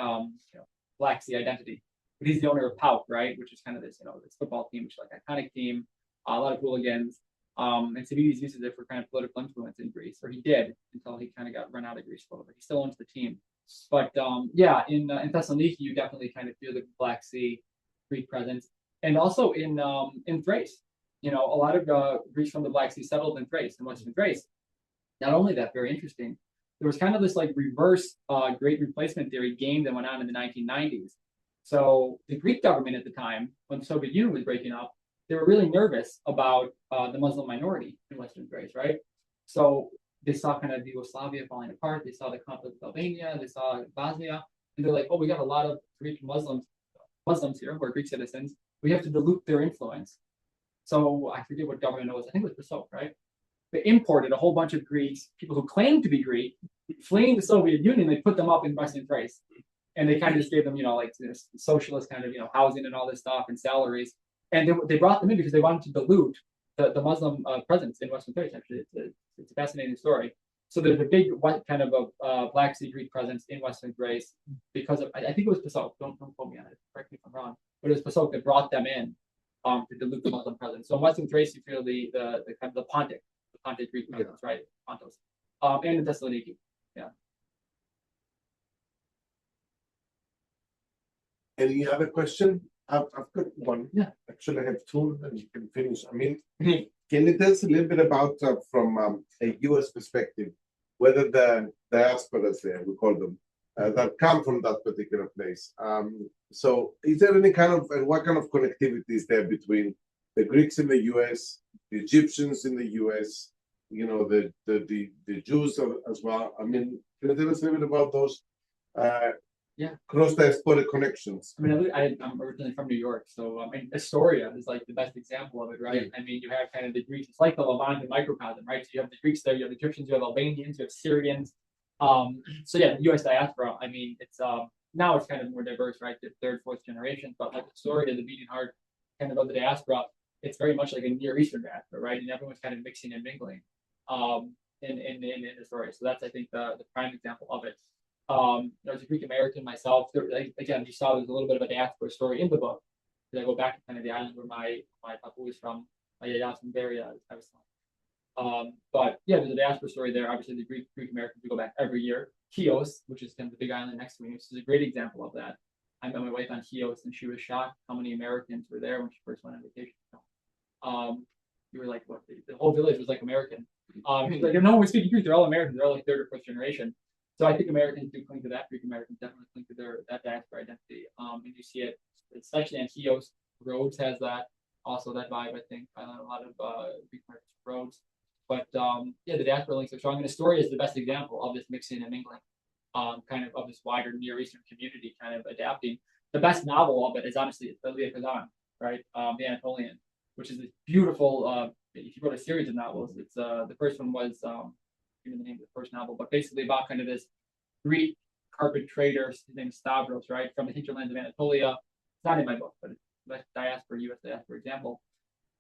Black Sea identity. But he's the owner of PAOK, right? Which is kind of this, this football team, which is like an iconic team, a lot of hooligans. And Savidis uses it for kind of political influence in Greece, or he did until he kind of got run out of Greece a little bit. He still owns the team. But in Thessaloniki, you definitely kind of feel the Black Sea Greek presence, and also in Thrace. A lot of Greeks from the Black Sea settled in Thrace, in Western Thrace. Not only that, very interesting, there was kind of this like reverse great replacement theory game that went on in the 1990s. So the Greek government at the time, when the Soviet Union was breaking up, they were really nervous about the Muslim minority in Western Thrace, right? So they saw kind of Yugoslavia falling apart. They saw the conflict with Albania. They saw Bosnia, and they're like, oh, we got a lot of Greek Muslims here who are Greek citizens. We have to dilute their influence. So I forget what government it was. I think it was PASOK, right? They imported a whole bunch of Greeks, people who claimed to be Greek, fleeing the Soviet Union. They put them up in Western Thrace, and they kind of just gave them, like this socialist kind of, housing and all this stuff and salaries. And they brought them in because they wanted to dilute the Muslim presence in Western Thrace. Actually, it's a fascinating story. So there's a big kind of a Black Sea Greek presence in Western Thrace because of, I think it was PASOK. Don't quote me on it. Correct me if I'm wrong. But it was PASOK that brought them in to dilute the Muslim presence. So in Western Thrace, you feel the kind of the Pontic Greek presence, right? Pontos, and in Thessaloniki. Yeah. Any other question? I've got one. Yeah. Actually, I have two, and you can finish. I mean, can you tell us a little bit about from a U.S. perspective, whether the diasporas there, we call them, that come from that particular place? So, is there any kind of, and what kind of connectivity is there between the Greeks in the U.S., the Egyptians in the U.S., the Jews as well? I mean, can you tell us a little bit about those? Cross-diasporic connections. I mean, I'm originally from New York, so Astoria is like the best example of it, right? I mean, you have kind of the Greeks. It's like the Levant microcosm, right? So you have the Greeks there, you have the Egyptians, you have Albanians, you have Syrians. So yeah, the U.S. diaspora. I mean, it's now it's kind of more diverse, right? The third, fourth generation, but like Astoria, the beating heart kind of the diaspora, it's very much like a Near Eastern diaspora, right? And everyone's kind of mixing and mingling in Astoria. So that's, I think, the prime example of it. I was a Greek American myself. Again, you saw there's a little bit of a diaspora story in the book. I go back to kind of the island where my papa was from. My yaya from Beria, I was from. But yeah, there's a diaspora story there. Obviously, the Greek Americans, we go back every year. Chios, which is kind of the big island next to me, which is a great example of that. I met my wife on Chios, and she was shocked how many Americans were there when she first went on vacation. We were like, what? The whole village was like American. She's like, no one was speaking Greek. They're all Americans. They're all like third or fourth generation. So I think Americans do cling to that. Greek Americans definitely cling to that diaspora identity. And you see it, especially in Chios. Rhodes has that, also that vibe, I think. I know a lot of Greek Americans from Rhodes. But yeah, the diaspora links are strong. And Astoria is the best example of this mixing and mingling, kind of this wider Near Eastern community kind of adapting. The best novel of it is honestly Othon, right? The Anatolian, which is this beautiful, if you wrote a series of novels, it's the first one was the name of the first novel, but basically about kind of this Greek carpet trader, his name is Stavros, right, from the hinterlands of Anatolia. It's not in my book, but it's diaspora, U.S. diaspora example.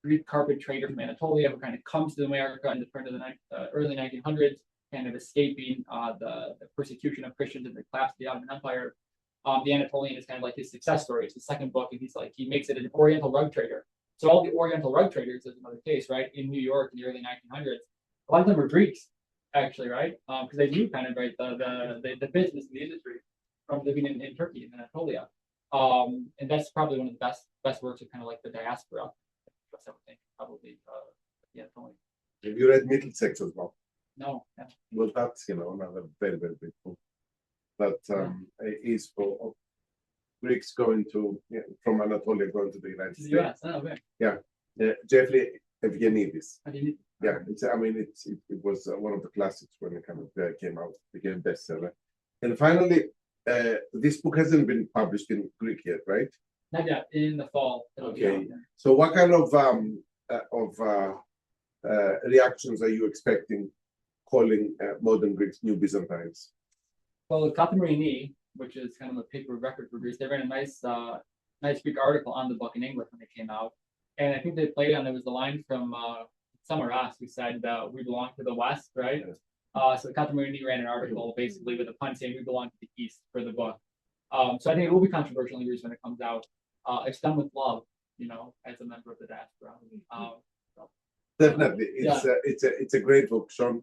Greek carpet trader from Anatolia who kind of comes to America in the turn of the early 1900s, kind of escaping the persecution of Christians and the collapse of the Ottoman Empire. The Anatolian is kind of like his success story. It's the second book, and he makes it an Oriental rug trader. So all the Oriental rug traders is another case, right, in New York in the early 1900s. A lot of them were Greeks, actually, right? Because they knew kind of the business and the industry from living in Turkey and Anatolia. And that's probably one of the best works of kind of like the diaspora. I would think probably yeah, totally. Have you read Middlesex as well? No. Yeah. Well, that's another very, very big book. That is for Greeks going to from Anatolia going to the United States. US. Oh, okay. Yeah, Jeffrey Evgenidis. Yeah, it was one of the classics when it kind of came out, became bestseller. And finally, this book hasn't been published in Greek yet, right? Not yet, in the fall. it'll be Okay. out there. So what kind of reactions are you expecting calling modern Greeks New Byzantines? Well, Katamarini, which is kind of a paper record for Greece, they ran a nice Greek article on the book in English when it came out. And I think they played on, there was the line from Summer Ross who said, we belong to the West, right? So Katamarini ran an article basically with a pun saying we belong to the East for the book. So I think it will be controversial in Greece when it comes out. It's done with love, as a member of the diaspora. Definitely, it's a great book, Sean.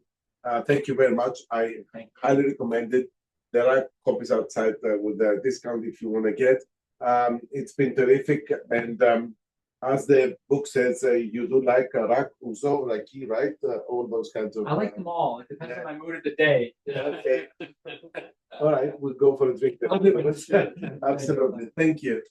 Thank you very much. I highly recommend it. There are copies outside with a discount if you want to get. It's been terrific, and as the book says, you do like rak, uzo, raki, right? All those kinds of. I like them all. It depends on my mood of the day. Okay. All right, we'll go for a drink. Absolutely. Thank you.